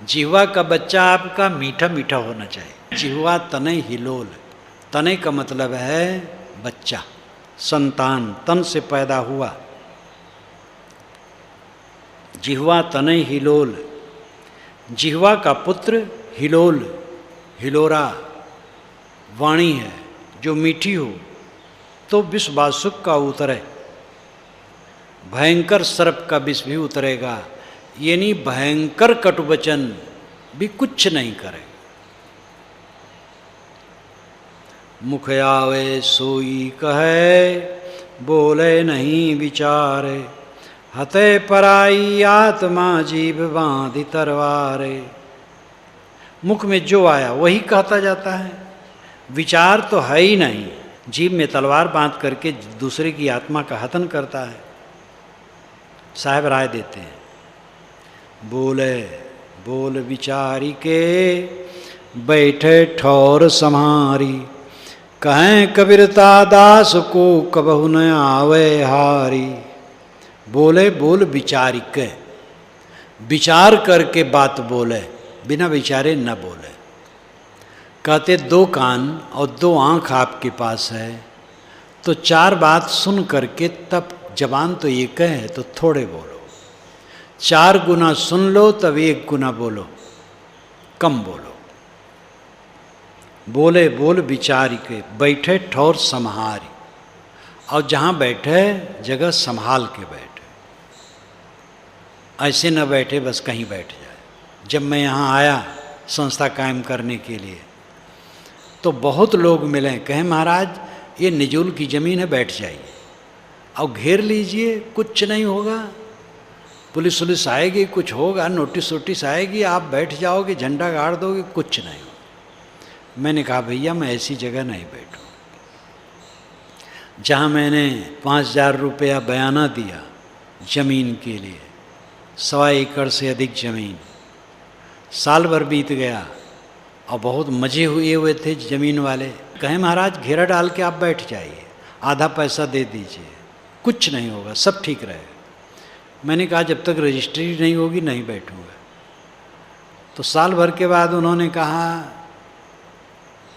S1: जिह्वा का बच्चा आपका मीठा मीठा होना चाहिए। जिह्वा तनय हिलोल, तनय का मतलब है बच्चा, संतान, तन से पैदा हुआ। जिह्वा तनय हिलोल, जिह्वा का पुत्र हिलोल हिलोरा वाणी है जो मीठी हो तो विष वासुक का उतरे, भयंकर सर्प का विष भी उतरेगा। यानी भयंकर कटुवचन भी कुछ नहीं करे। मुख आवे सोई कहे, बोले नहीं विचारे, हते पराई आत्मा जीभ बांधी तरवारे। मुख में जो आया वही कहता जाता है, विचार तो है ही नहीं, जीभ में तलवार बांध करके दूसरे की आत्मा का हतन करता है। साहब राय देते हैं, बोले बोल विचारी के, बैठे ठौर सम्हारी, कहें कबीरता दास को कबहु न आवे हारी। बोले बोल विचारी के, विचार करके बात बोले, बिना विचारे न बोले। कहते दो कान और दो आँख आपके पास है, तो चार बात सुन करके तब जबान तो एक है तो थोड़े बोलो, चार गुना सुन लो तब एक गुना बोलो, कम बोलो। बोले बोल विचारी के, बैठे ठौर सम्हारी, और जहाँ बैठे जगह संभाल के बैठे, ऐसे न बैठे बस कहीं बैठ जाए। जब मैं यहाँ आया संस्था कायम करने के लिए तो बहुत लोग मिले, कहे महाराज ये निजुल की ज़मीन है, बैठ जाइए और घेर लीजिए, कुछ नहीं होगा, पुलिस वुलिस आएगी, कुछ होगा, नोटिस वोटिस आएगी, आप बैठ जाओगे, झंडा गाड़ दोगे, कुछ नहीं होगा। मैंने कहा भैया मैं ऐसी जगह नहीं बैठूँ। जहाँ मैंने 5,000 रुपया बयाना दिया ज़मीन के लिए, 1.25 एकड़ से अधिक ज़मीन, साल भर बीत गया और बहुत मज़े हुए थे ज़मीन वाले। कहें महाराज घेरा डाल के आप बैठ जाइए, आधा पैसा दे दीजिए, कुछ नहीं होगा, सब ठीक रहेगा। मैंने कहा जब तक रजिस्ट्री नहीं होगी नहीं बैठूँगा। तो साल भर के बाद उन्होंने कहा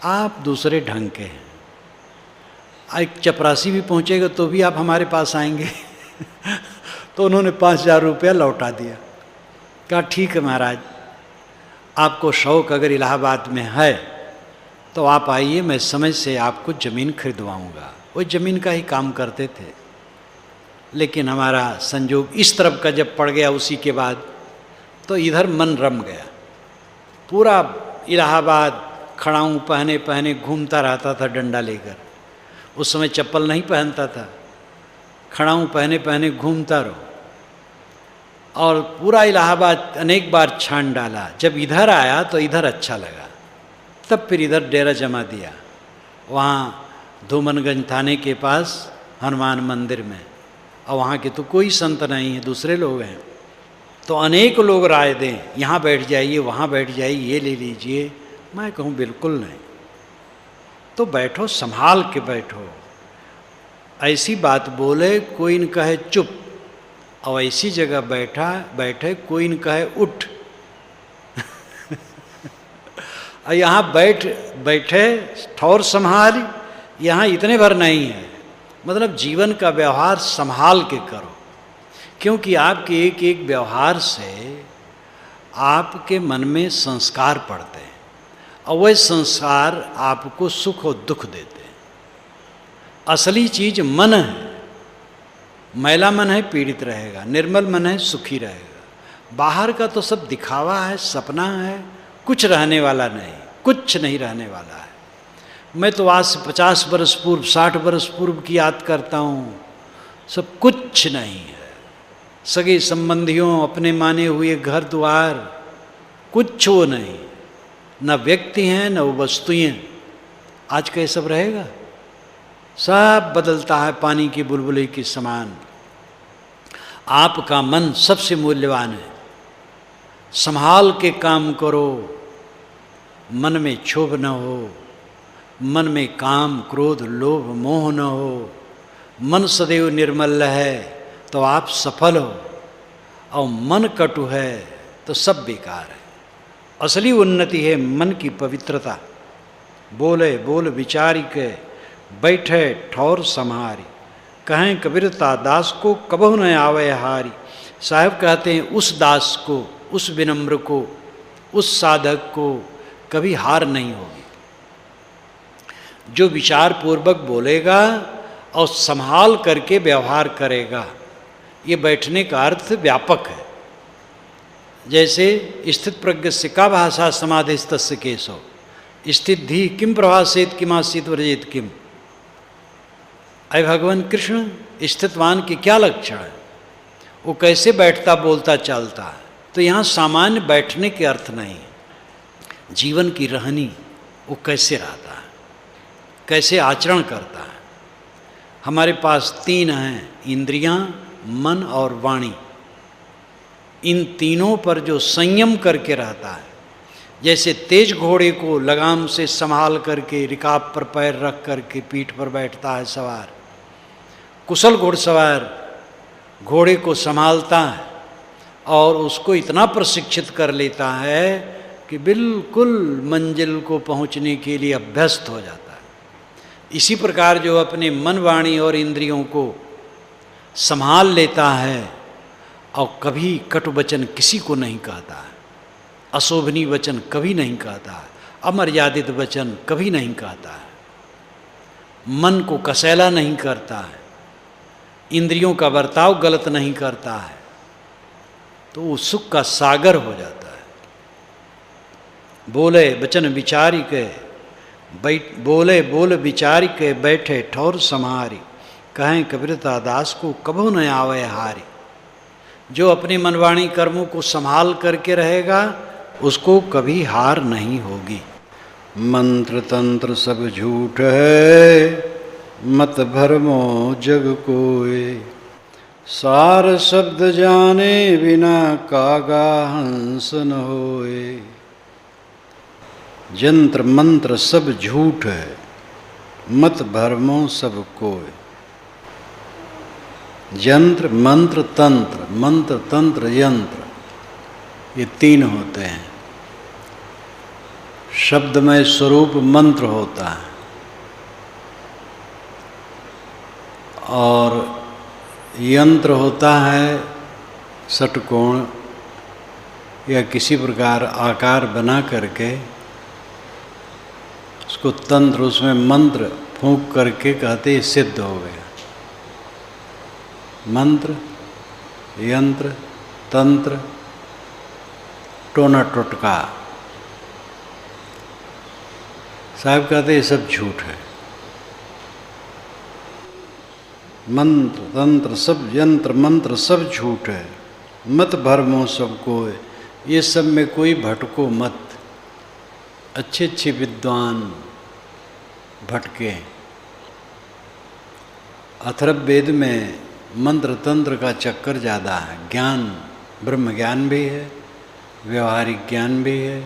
S1: आप दूसरे ढंग के हैं, एक चपरासी भी पहुँचेगा तो भी आप हमारे पास आएंगे। तो उन्होंने 5,000 रुपया लौटा दिया। कहा ठीक है महाराज, आपको शौक़ अगर इलाहाबाद में है तो आप आइए, मैं समय से आपको ज़मीन खरीदवाऊँगा। वो ज़मीन का ही काम करते थे, लेकिन हमारा संजोग इस तरफ का जब पड़ गया उसी के बाद तो इधर मन रम गया। पूरा इलाहाबाद खड़ाऊँ पहने पहने घूमता रहता था डंडा लेकर। उस समय चप्पल नहीं पहनता था, खड़ाऊँ पहने पहने घूमता रहो। और पूरा इलाहाबाद अनेक बार छान डाला। जब इधर आया तो इधर अच्छा लगा, तब फिर इधर डेरा जमा दिया, वहाँ धूमनगंज थाने के पास हनुमान मंदिर में। और वहाँ के तो कोई संत नहीं है, दूसरे लोग हैं। तो अनेक लोग राय दें यहाँ बैठ जाइए, वहाँ बैठ जाइए, ये ले लीजिए। मैं कहूँ बिल्कुल नहीं। तो बैठो, संभाल के बैठो। ऐसी बात बोले कोई न कहे चुप, और ऐसी जगह बैठे कोई न कहे उठ। और यहाँ बैठे ठौर संभाल, यहाँ इतने भर नहीं है। मतलब जीवन का व्यवहार संभाल के करो, क्योंकि आपके एक एक व्यवहार से आपके मन में संस्कार पड़ते हैं, और वह संस्कार आपको सुख और दुख देते हैं। असली चीज़ मन है। मैला मन है पीड़ित रहेगा, निर्मल मन है सुखी रहेगा। बाहर का तो सब दिखावा है, सपना है, कुछ रहने वाला नहीं, कुछ नहीं रहने वाला है। मैं तो आज से 50 बरस पूर्व, 60 बरस पूर्व की याद करता हूँ, सब कुछ नहीं है। सगे संबंधियों, अपने माने हुए घर द्वार, कुछ वो नहीं, न व्यक्ति हैं न वो वस्तुएं। आज का ये सब रहेगा? सब बदलता है पानी की बुलबुले के समान। आपका मन सबसे मूल्यवान है। संभाल के काम करो, मन में क्षोभ न हो, मन में काम क्रोध लोभ मोह न हो, मन सदैव निर्मल है तो आप सफल हो, और मन कटु है तो सब बेकार है। असली उन्नति है मन की पवित्रता। बोले बोल विचारी के, बैठे ठौर सम्हारी, कहें कबीरता दास को कबहु न आवे हारी। साहब कहते हैं उस दास को, उस विनम्र को, उस साधक को कभी हार नहीं होगी। जो विचार पूर्वक बोलेगा और संभाल करके व्यवहार करेगा। ये बैठने का अर्थ व्यापक है। जैसे स्थित प्रज्ञस्य का भाषा समाधिस्तस्य केशव, स्थित धी किम प्रभासेत किमासीत व्रजेत किम। अय भगवान कृष्ण, स्थितवान के क्या लक्षण है, वो कैसे बैठता बोलता चलता है। तो यहाँ सामान्य बैठने के अर्थ नहीं, जीवन की रहनी वो कैसे रहता है, कैसे आचरण करता है। हमारे पास तीन हैं, इंद्रियां, मन और वाणी। इन तीनों पर जो संयम करके रहता है, जैसे तेज घोड़े को लगाम से संभाल करके रिकाब पर पैर रख करके पीठ पर बैठता है सवार, कुशल घुड़सवार घोड़े को संभालता है और उसको इतना प्रशिक्षित कर लेता है कि बिल्कुल मंजिल को पहुंचने के लिए अभ्यस्त हो जाता है। इसी प्रकार जो अपने मन, वाणी और इंद्रियों को संभाल लेता है और कभी कटु वचन किसी को नहीं कहता है, अशोभनीय वचन कभी नहीं कहता है, अमर्यादित वचन कभी नहीं कहता है, मन को कसैला नहीं करता है, इंद्रियों का बर्ताव गलत नहीं करता है, तो वो सुख का सागर हो जाता है। बोले वचन विचारी के बोले बोल विचारी के बैठे ठौर समारी, कहें कबीरता दास को कभू न आवे हारी। जो अपने मनवाणी कर्मों को संभाल करके रहेगा उसको कभी हार नहीं होगी। मंत्र तंत्र सब झूठ है, मत भरमो जग कोय, सार शब्द जाने बिना कागा हंस न होए। यंत्र मंत्र सब झूठ है, मत भरमो सब कोय। यंत्र मंत्र तंत्र, मंत्र तंत्र यंत्र, ये तीन होते हैं। शब्दमय स्वरूप मंत्र होता है और यंत्र होता है षटकोण या किसी प्रकार आकार बना करके उसको तंत्र, उसमें मंत्र फूंक करके कहते हैं सिद्ध हो गया। मंत्र, यंत्र, तंत्र, टोना टोटका, साहब कहते ये सब झूठ है। मंत्र तंत्र सब, यंत्र मंत्र सब झूठ है, मत भरमो सबको, ये सब में कोई भटको मत। अच्छे अच्छे विद्वान भटके। अथर्ववेद में मंत्र तंत्र का चक्कर ज़्यादा है। ज्ञान, ब्रह्म ज्ञान भी है, व्यवहारिक ज्ञान भी है,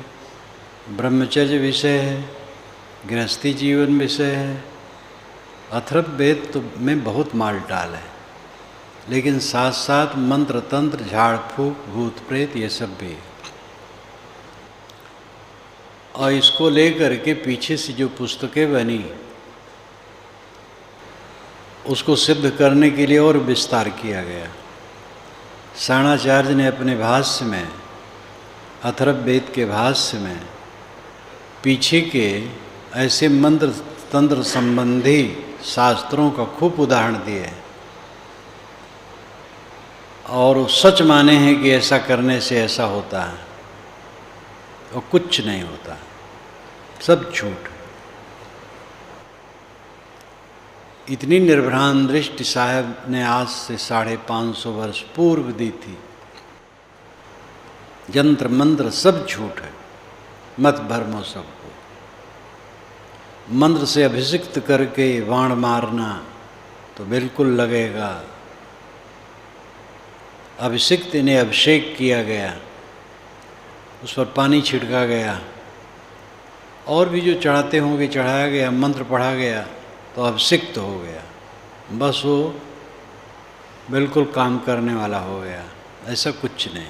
S1: ब्रह्मचर्य विषय है, गृहस्थी जीवन विषय है। अथर्ववेद तो में बहुत माल टाल है, लेकिन साथ साथ मंत्र तंत्र, झाड़ फूक, भूत प्रेत ये सब भी है। और इसको लेकर के पीछे से जो पुस्तकें बनी उसको सिद्ध करने के लिए और विस्तार किया गया। साणाचार्य ने अपने भाष्य में, अथर्ववेद के भाष्य में पीछे के ऐसे मंत्र तंत्र संबंधी शास्त्रों का खूब उदाहरण दिए और सच माने हैं कि ऐसा करने से ऐसा होता है, और कुछ नहीं होता, सब झूठ। इतनी निर्भ्रांत दृष्टि साहब ने आज से 550 वर्ष पूर्व दी थी। यंत्र मंत्र सब झूठ है, मत भरमो सबको। मंत्र से अभिषिक्त करके बाण मारना तो बिल्कुल लगेगा। अभिषिक्त, इन्हें अभिषेक किया गया, उस पर पानी छिड़का गया, और भी जो चढ़ाते होंगे चढ़ाया गया, मंत्र पढ़ा गया तो अभिषिक्त हो गया, बस वो बिल्कुल काम करने वाला हो गया। ऐसा कुछ नहीं।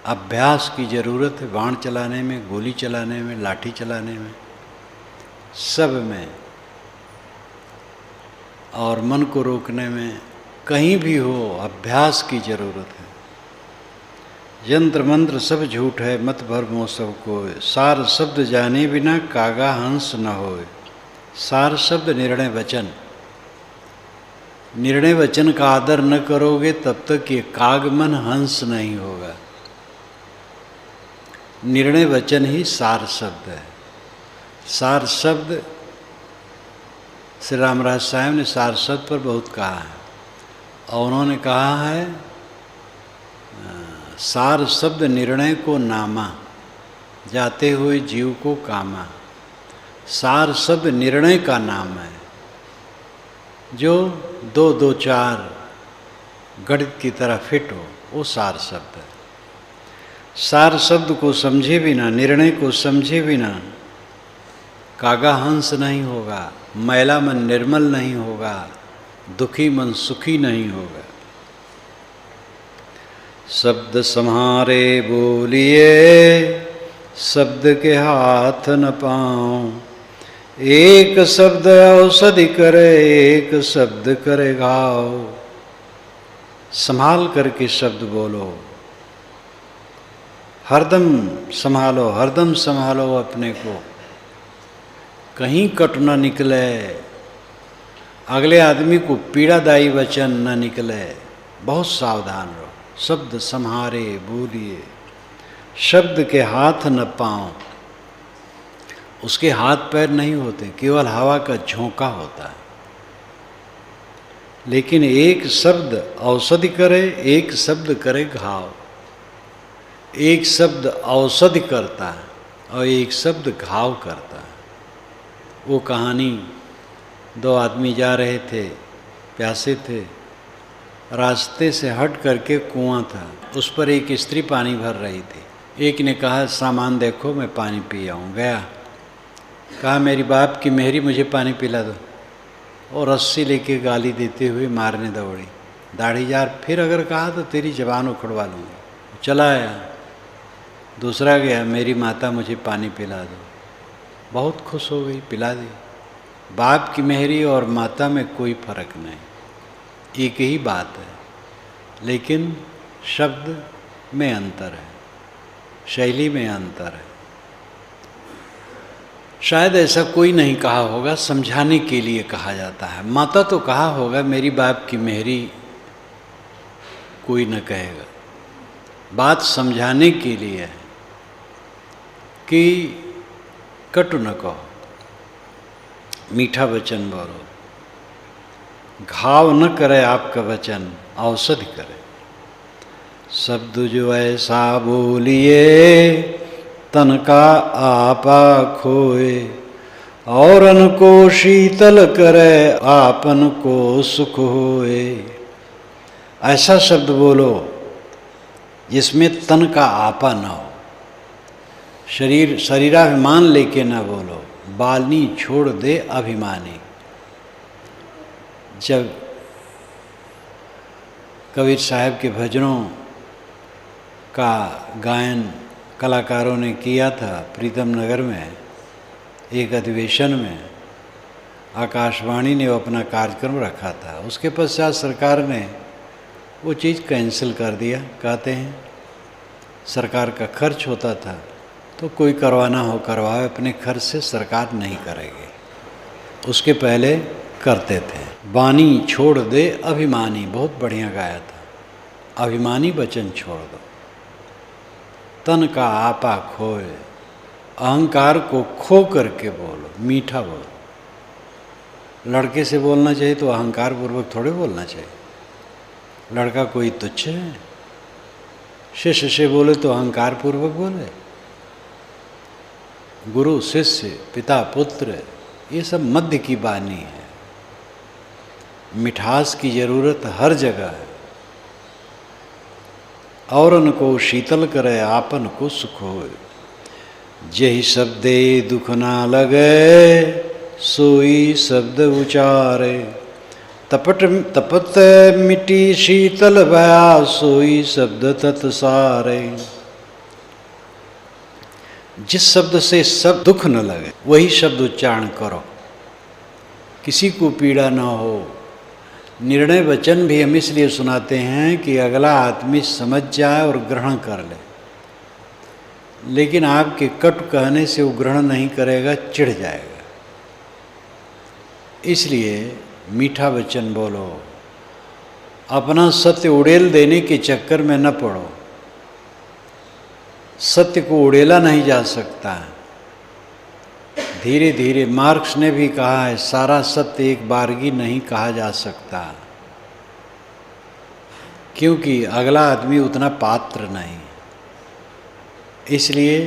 S1: अभ्यास की ज़रूरत है, बाण चलाने में, गोली चलाने में, लाठी चलाने में, सब में, और मन को रोकने में, कहीं भी हो अभ्यास की ज़रूरत है। यंत्र मंत्र सब झूठ है, मत भरमो सबको, सार शब्द जाने बिना कागा हंस न होए। सार शब्द निर्णय वचन। निर्णय वचन का आदर न करोगे तब तक ये कागमन हंस नहीं होगा। निर्णय वचन ही सार शब्द है। सार शब्द श्री रामराज साहब ने सार शब्द पर बहुत कहा है, और उन्होंने कहा है सार शब्द निर्णय को नामा, जाते हुए जीव को कामा। सार शब्द निर्णय का नाम है, जो 2 2 4 गणित की तरह फिट हो, वो सार शब्द है। सार शब्द को समझे बिना, निर्णय को समझे बिना कागा हंस नहीं होगा, मैला मन निर्मल नहीं होगा, दुखी मन सुखी नहीं होगा। शब्द सम्हारे बोलिए, शब्द के हाथ न पाँव। एक शब्द औषधि करे, एक शब्द करे घाव। संभाल करके शब्द बोलो, हरदम संभालो, हरदम संभालो अपने को, कहीं कट न निकले, अगले आदमी को पीड़ादायी वचन न निकले। बहुत सावधान रहो। शब्द सम्हारे बोलिए, शब्द के हाथ न पाँव। उसके हाथ पैर नहीं होते, केवल हवा का झोंका होता है। लेकिन एक शब्द औषधि करे, एक शब्द करे घाव। एक शब्द औषधि करता है और एक शब्द घाव करता है। वो कहानी, 2 आदमी जा रहे थे, प्यासे थे, रास्ते से हट करके कुआं था, उस पर एक स्त्री पानी भर रही थी। एक ने कहा सामान देखो, मैं पानी पी आऊँ। गया, कहा मेरी बाप की मेहरी, मुझे पानी पिला दो। और रस्सी लेके गाली देते हुए मारने दौड़ी। दाढ़ीदार फिर अगर कहा तो तेरी जबान उखड़वा लूँगी। चला आया। दूसरा गया, मेरी माता मुझे पानी पिला दो। बहुत खुश हो गई, पिला दी। बाप की मेहरी और माता में कोई फर्क नहीं, एक ही बात है, लेकिन शब्द में अंतर है, शैली में अंतर है। शायद ऐसा कोई नहीं कहा होगा, समझाने के लिए कहा जाता है। माता तो कहा होगा, मेरी बाप की मेहरी कोई न कहेगा। बात समझाने के लिए है कि कटु न कहो, मीठा वचन बोलो, घाव न करे आपका वचन, औषधि करे। शब्द जो ऐसा बोलिए, तन का आपा खोए। औरन को शीतल करे, आपन को सुख होए। ऐसा शब्द बोलो जिसमें तन का आपा न हो। शरीराभिमान लेके न बोलो। बालनी छोड़ दे अभिमानी। जब कबीर साहब के भजनों का गायन कलाकारों ने किया था प्रीतम नगर में, एक अधिवेशन में, आकाशवाणी ने अपना कार्यक्रम रखा था। उसके पश्चात सरकार ने वो चीज़ कैंसिल कर दिया। कहते हैं सरकार का खर्च होता था, तो कोई करवाना हो करवाए, अपने खर्च से सरकार नहीं करेगी। उसके पहले करते थे। बानी छोड़ दे अभिमानी, बहुत बढ़िया गाया था। अभिमानी वचन छोड़ दो। तन का आपा खोए, अहंकार को खो करके बोलो, मीठा बोलो। लड़के से बोलना चाहिए तो अहंकार पूर्वक थोड़े बोलना चाहिए। लड़का कोई तुच्छ है। शिष्य से बोले तो अहंकार पूर्वक बोले। गुरु शिष्य, पिता पुत्र, ये सब मध्य की बानी है। मिठास की जरूरत हर जगह है। औरन को शीतल करे, आपन को सुख होए। जेहि शब्दे दुख ना लगे, सोई शब्द उचारे। तपत मिट्टी शीतल भया, सोई शब्द तत्सारे। जिस शब्द से सब दुख न लगे, वही शब्द उच्चारण करो, किसी को पीड़ा न हो। निर्णय वचन भी हम इसलिए सुनाते हैं कि अगला आदमी समझ जाए और ग्रहण कर ले। लेकिन आपके कटु कहने से वो ग्रहण नहीं करेगा, चिढ़ जाएगा। इसलिए मीठा वचन बोलो। अपना सत्य उड़ेल देने के चक्कर में न पड़ो। सत्य को उड़ेला नहीं जा सकता। धीरे धीरे, मार्क्स ने भी कहा है, सारा सत्य एक बारगी नहीं कहा जा सकता, क्योंकि अगला आदमी उतना पात्र नहीं। इसलिए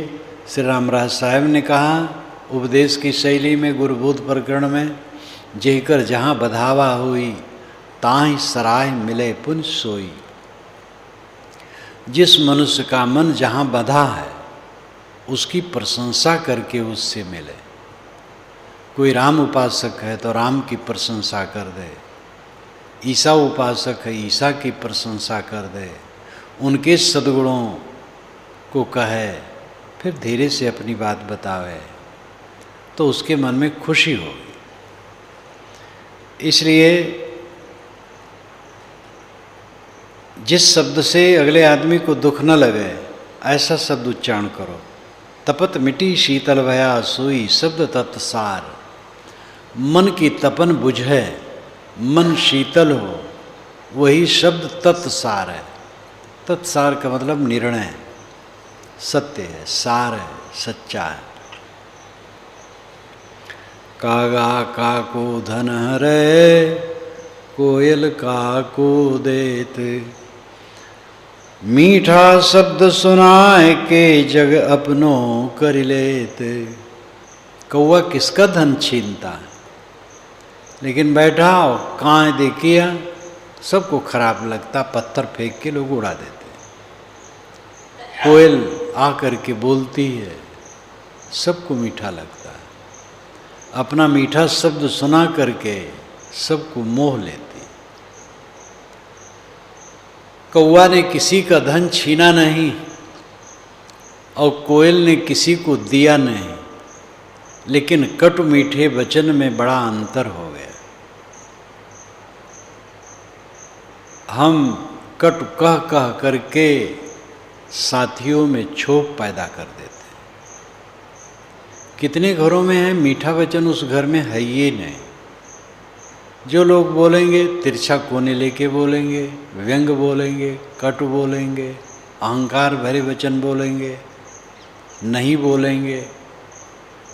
S1: श्री रामराज साहब ने कहा उपदेश की शैली में, गुरुबोध प्रकरण में, जेकर जहाँ बधावा हुई ताहि सराय मिले पुन सोई। जिस मनुष्य का मन जहाँ बंधा है उसकी प्रशंसा करके उससे मिले। कोई राम उपासक है तो राम की प्रशंसा कर दे, ईसा उपासक है ईसा की प्रशंसा कर दे, उनके सद्गुणों को कहे, फिर धीरे से अपनी बात बतावे, तो उसके मन में खुशी होगी। इसलिए जिस शब्द से अगले आदमी को दुख न लगे ऐसा शब्द उच्चारण करो। तपत मिटी शीतल भया सोई शब्द तत्सार। मन की तपन बुझे, मन शीतल हो, वही शब्द तत्सार है। तत्सार का मतलब निर्णय, सत्य है, सार है, सच्चा है। कागा काको धन हरे, कोयल काको देत। मीठा शब्द सुनाए के जग अपनो कर लेत। कौआ किसका धन छीनता है, लेकिन बैठा और कान देखिया, सबको खराब लगता, पत्थर फेंक के लोग उड़ा देते। कोयल आकर के बोलती है, सबको मीठा लगता है, अपना मीठा शब्द सुना करके सबको मोह लेती। कौआ ने किसी का धन छीना नहीं और कोयल ने किसी को दिया नहीं, लेकिन कटु मीठे वचन में बड़ा अंतर हो गया। हम कटु कह कह करके साथियों में क्षोभ पैदा कर देते हैं। कितने घरों में है मीठा वचन, उस घर में है ही नहीं। जो लोग बोलेंगे तिरछा कोने लेके बोलेंगे, व्यंग बोलेंगे, कटु बोलेंगे, अहंकार भरे वचन बोलेंगे, नहीं बोलेंगे।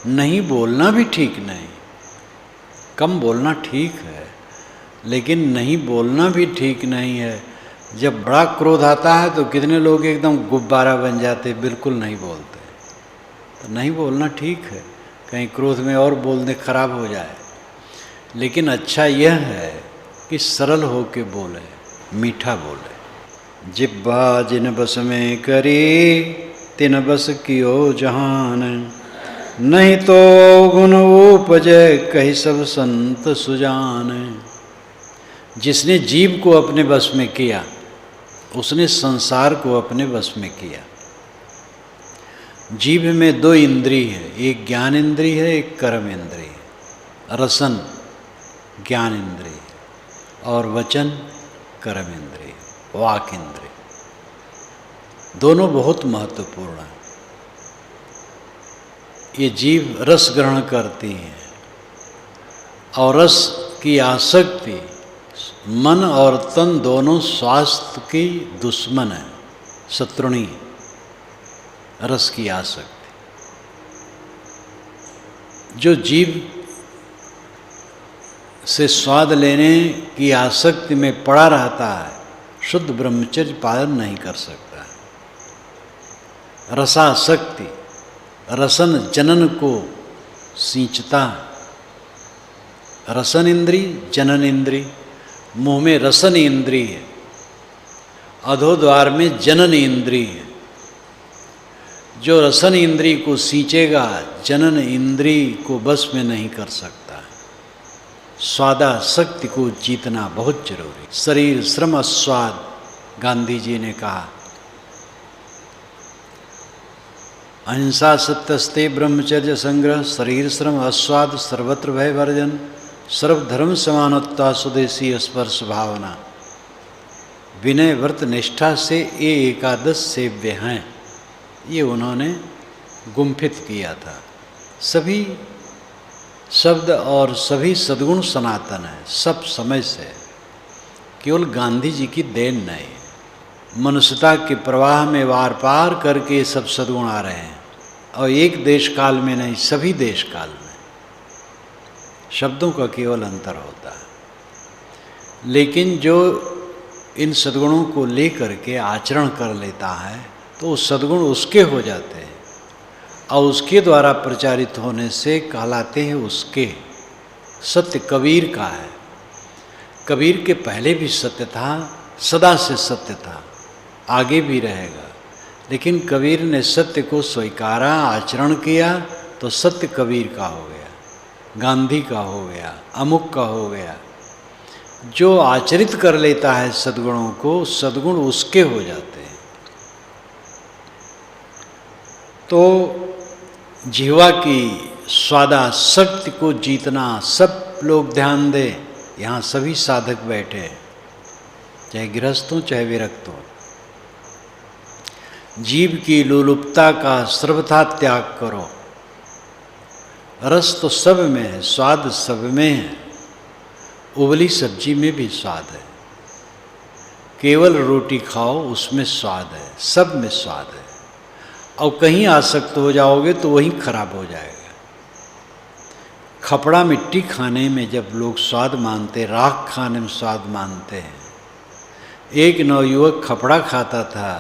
S1: नहीं बोलना भी ठीक नहीं, कम बोलना ठीक है, लेकिन नहीं बोलना भी ठीक नहीं है। जब बड़ा क्रोध आता है तो कितने लोग एकदम गुब्बारा बन जाते, बिल्कुल नहीं बोलते। तो नहीं बोलना ठीक है, कहीं क्रोध में और बोलने खराब हो जाए। लेकिन अच्छा यह है कि सरल हो के बोले, मीठा बोले। जिब्बा जिन बस में करी तिन बस कियो जहान। नहीं तो गुण उपजे कही सब संत सुजान। जिसने जीव को अपने बस में किया उसने संसार को अपने बस में किया। जीव में दो इंद्रिय है, एक ज्ञान इंद्रिय है, एक कर्म इंद्रिय है। रसन ज्ञान इंद्रिय और वचन कर्म इंद्रिय, वाक इंद्रिय, दोनों बहुत महत्वपूर्ण हैं। ये जीव रस ग्रहण करती हैं और रस की आसक्ति मन और तन दोनों स्वास्थ्य की दुश्मन है, शत्रुणी। रस की आसक्ति, जो जीव से स्वाद लेने की आसक्ति में पड़ा रहता है, शुद्ध ब्रह्मचर्य पालन नहीं कर सकता है। रसासक्ति रसन जनन को सींचता है। रसन इंद्रिय, जनन इंद्रिय। मुंह में रसन इंद्रिय है, अधोद्वार में जनन इंद्रिय है। जो रसन इंद्रिय को सींचेगा जनन इंद्रिय को बस में नहीं कर सकता। स्वादासक्ति को जीतना बहुत जरूरी। शरीर श्रम अस्वाद, गांधी जी ने कहा। अहिंसा सत्यस्ते ब्रह्मचर्य संग्रह, शरीर श्रम अस्वाद सर्वत्र भय वर्जन, सर्वधर्म समानत्वा स्वदेशी स्पर्श भावना। विनय व्रत निष्ठा से ये एकादश सेव्य हैं, ये उन्होंने गुम्फित किया था। सभी शब्द और सभी सद्गुण सनातन है, सब समय से। केवल गांधी जी की देन नहीं, मनुष्यता के प्रवाह में वार पार करके सब सद्गुण आ रहे हैं। और एक देश काल में नहीं, सभी देश काल में। शब्दों का केवल अंतर होता है। लेकिन जो इन सद्गुणों को लेकर के आचरण कर लेता है तो वो सद्गुण उसके हो जाते हैं और उसके द्वारा प्रचारित होने से कहलाते हैं उसके। सत्य कबीर का है। कबीर के पहले भी सत्य था, सदा से सत्य था, आगे भी रहेगा। लेकिन कबीर ने सत्य को स्वीकारा, आचरण किया तो सत्य कबीर का हो गया, गांधी का हो गया, अमुक का हो गया। जो आचरित कर लेता है सद्गुणों को, सद्गुण उसके हो जाते हैं। तो जीवा की स्वादासक्ति को जीतना, सब लोग ध्यान दें। यहाँ सभी साधक बैठे हैं, चाहे गृहस्थ हो चाहे विरक्त हो। जीव की लोलुपता का सर्वथा त्याग करो। रस तो सब में है, स्वाद सब में है। उबली सब्जी में भी स्वाद है। केवल रोटी खाओ उसमें स्वाद है, सब में स्वाद है। और कहीं आसक्त हो जाओगे तो वहीं खराब हो जाएगा। खपड़ा मिट्टी खाने में जब लोग स्वाद मानते, राख खाने में स्वाद मानते हैं। एक नवयुवक खपड़ा खाता था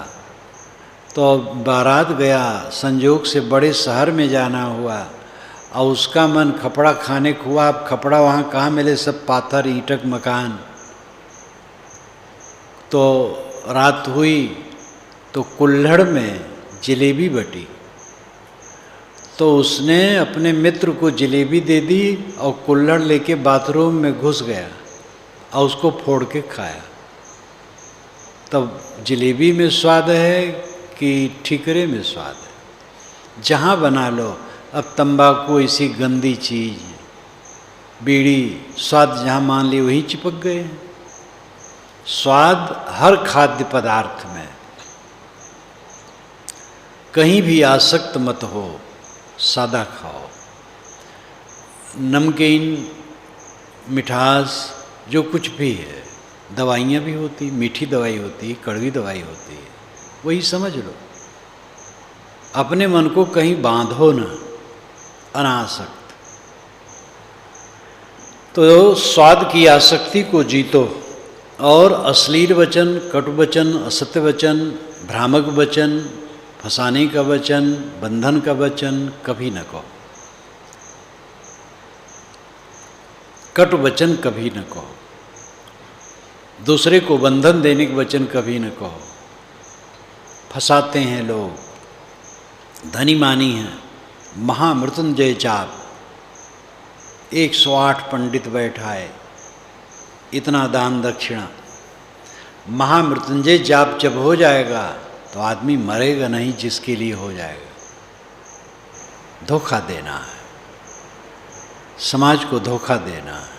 S1: तो बारात गया, संजोग से बड़े शहर में जाना हुआ और उसका मन खपड़ा खाने को हुआ। अब खपड़ा वहाँ कहाँ मिले, सब पाथर ईंटक मकान। तो रात हुई तो कुल्हड़ में जलेबी बटी, तो उसने अपने मित्र को जलेबी दे दी और कुल्हड़ लेके बाथरूम में घुस गया और उसको फोड़ के खाया। तब जलेबी में स्वाद है कि ठिकरे में स्वाद है? जहाँ बना लो। अब तंबाकू ऐसी गंदी चीज़, बीड़ी, स्वाद जहाँ मान ली वहीं चिपक गए। स्वाद हर खाद्य पदार्थ में। कहीं भी आसक्त मत हो, सादा खाओ। नमकीन, मिठास, जो कुछ भी है, दवाइयाँ भी होती, मीठी दवाई होती, कड़वी दवाई होती है, वही समझ लो। अपने मन को कहीं बांधो ना, अनासक्त। तो स्वाद की आसक्ति को जीतो और अश्लील वचन, कटु वचन, असत्य वचन, भ्रामक वचन, फंसाने का वचन, बंधन का वचन कभी न कहो। कटु वचन कभी न कहो। दूसरे को बंधन देने के वचन कभी न कहो। फंसाते हैं लोग। धनी मानी है, महामृत्युंजय जाप, 108 पंडित बैठाए, इतना दान दक्षिणा। महामृत्युंजय जाप जब हो जाएगा तो आदमी मरेगा नहीं जिसके लिए हो जाएगा। धोखा देना है, समाज को धोखा देना है।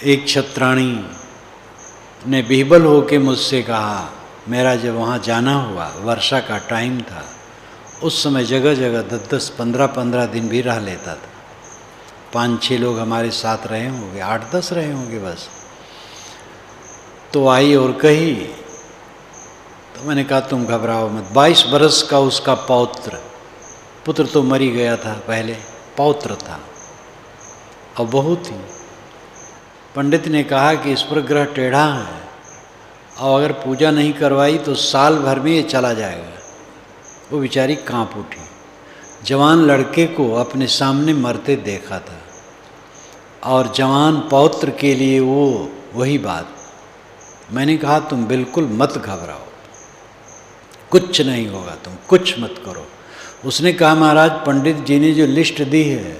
S1: एक क्षत्राणी ने बेबल होके मुझसे कहा, मेरा जब वहाँ जाना हुआ, वर्षा का टाइम था, उस समय जगह जगह 10-10, 15-15 दिन भी रह लेता था। 5-6 लोग हमारे साथ रहे होंगे, 8-10 रहे होंगे बस। तो आई और कही, तो मैंने कहा तुम घबराओ मत। 22 बरस का उसका पौत्र, पुत्र तो मरी गया था पहले, पौत्र था और बहू थी। पंडित ने कहा कि इस पर ग्रह टेढ़ा है और अगर पूजा नहीं करवाई तो साल भर में ये चला जाएगा। वो बेचारी कांप उठी। जवान लड़के को अपने सामने मरते देखा था और जवान पौत्र के लिए वो वही बात। मैंने कहा तुम बिल्कुल मत घबराओ, कुछ नहीं होगा, तुम कुछ मत करो। उसने कहा महाराज पंडित जी ने जो लिस्ट दी है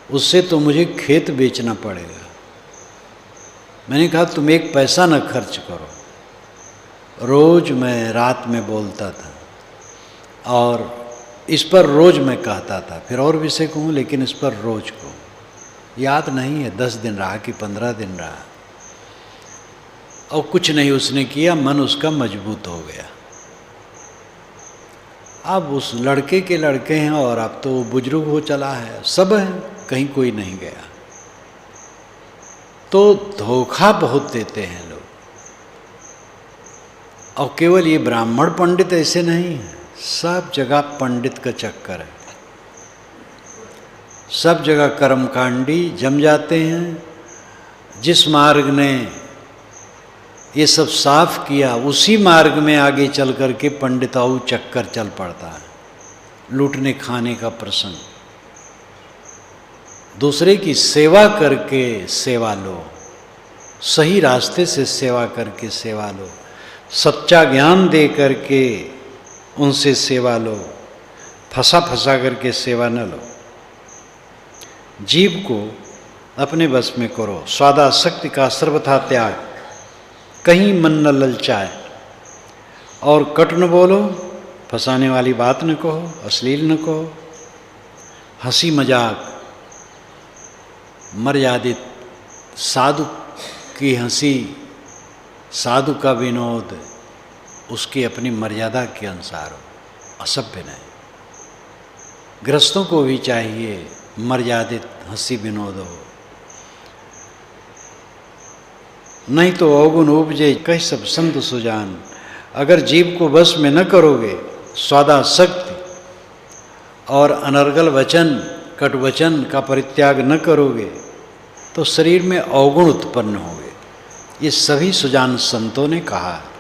S1: उससे तो मुझे खेत बेचना पड़ेगा। मैंने कहा तुम एक पैसा न खर्च करो। रोज़ मैं रात में बोलता था और इस पर रोज़ मैं कहता था, फिर और विषय कहूँ लेकिन इस पर रोज़ को याद नहीं है 10 दिन रहा कि 15 दिन रहा और कुछ नहीं उसने किया। मन उसका मजबूत हो गया। अब उस लड़के के लड़के हैं और अब तो बुजुर्ग हो चला है, सब है, कहीं कोई नहीं गया। तो धोखा बहुत देते हैं लोग। और केवल ये ब्राह्मण पंडित ऐसे नहीं है, सब जगह पंडित का चक्कर है। सब जगह कर्मकांडी जम जाते हैं। जिस मार्ग ने ये सब साफ किया उसी मार्ग में आगे चल कर के पंडिताऊ चक्कर चल पड़ता है, लूटने खाने का प्रसंग। दूसरे की सेवा करके सेवा लो, सही रास्ते से सेवा करके सेवा लो, सच्चा ज्ञान दे करके उनसे सेवा लो, फंसा फंसा करके सेवा न लो। जीव को अपने बस में करो, स्वादासक्ति का सर्वथा त्याग, कहीं मन न ललचाए, और कट न बोलो, फंसाने वाली बात न कहो, अश्लील न कहो, हंसी मजाक मर्यादित, साधु की हंसी, साधु का विनोद उसकी अपनी मर्यादा के अनुसार हो, असभ्य नहीं। गृहस्थों को भी चाहिए मर्यादित हंसी विनोद हो, नहीं तो अवगुण उपजे कई सब संत सुजान। अगर जीव को वश में न करोगे, स्वादासक्ति और अनर्गल वचन कट वचन का परित्याग न करोगे, तो शरीर में अवगुण उत्पन्न होंगे। ये सभी सुजान संतों ने कहा है।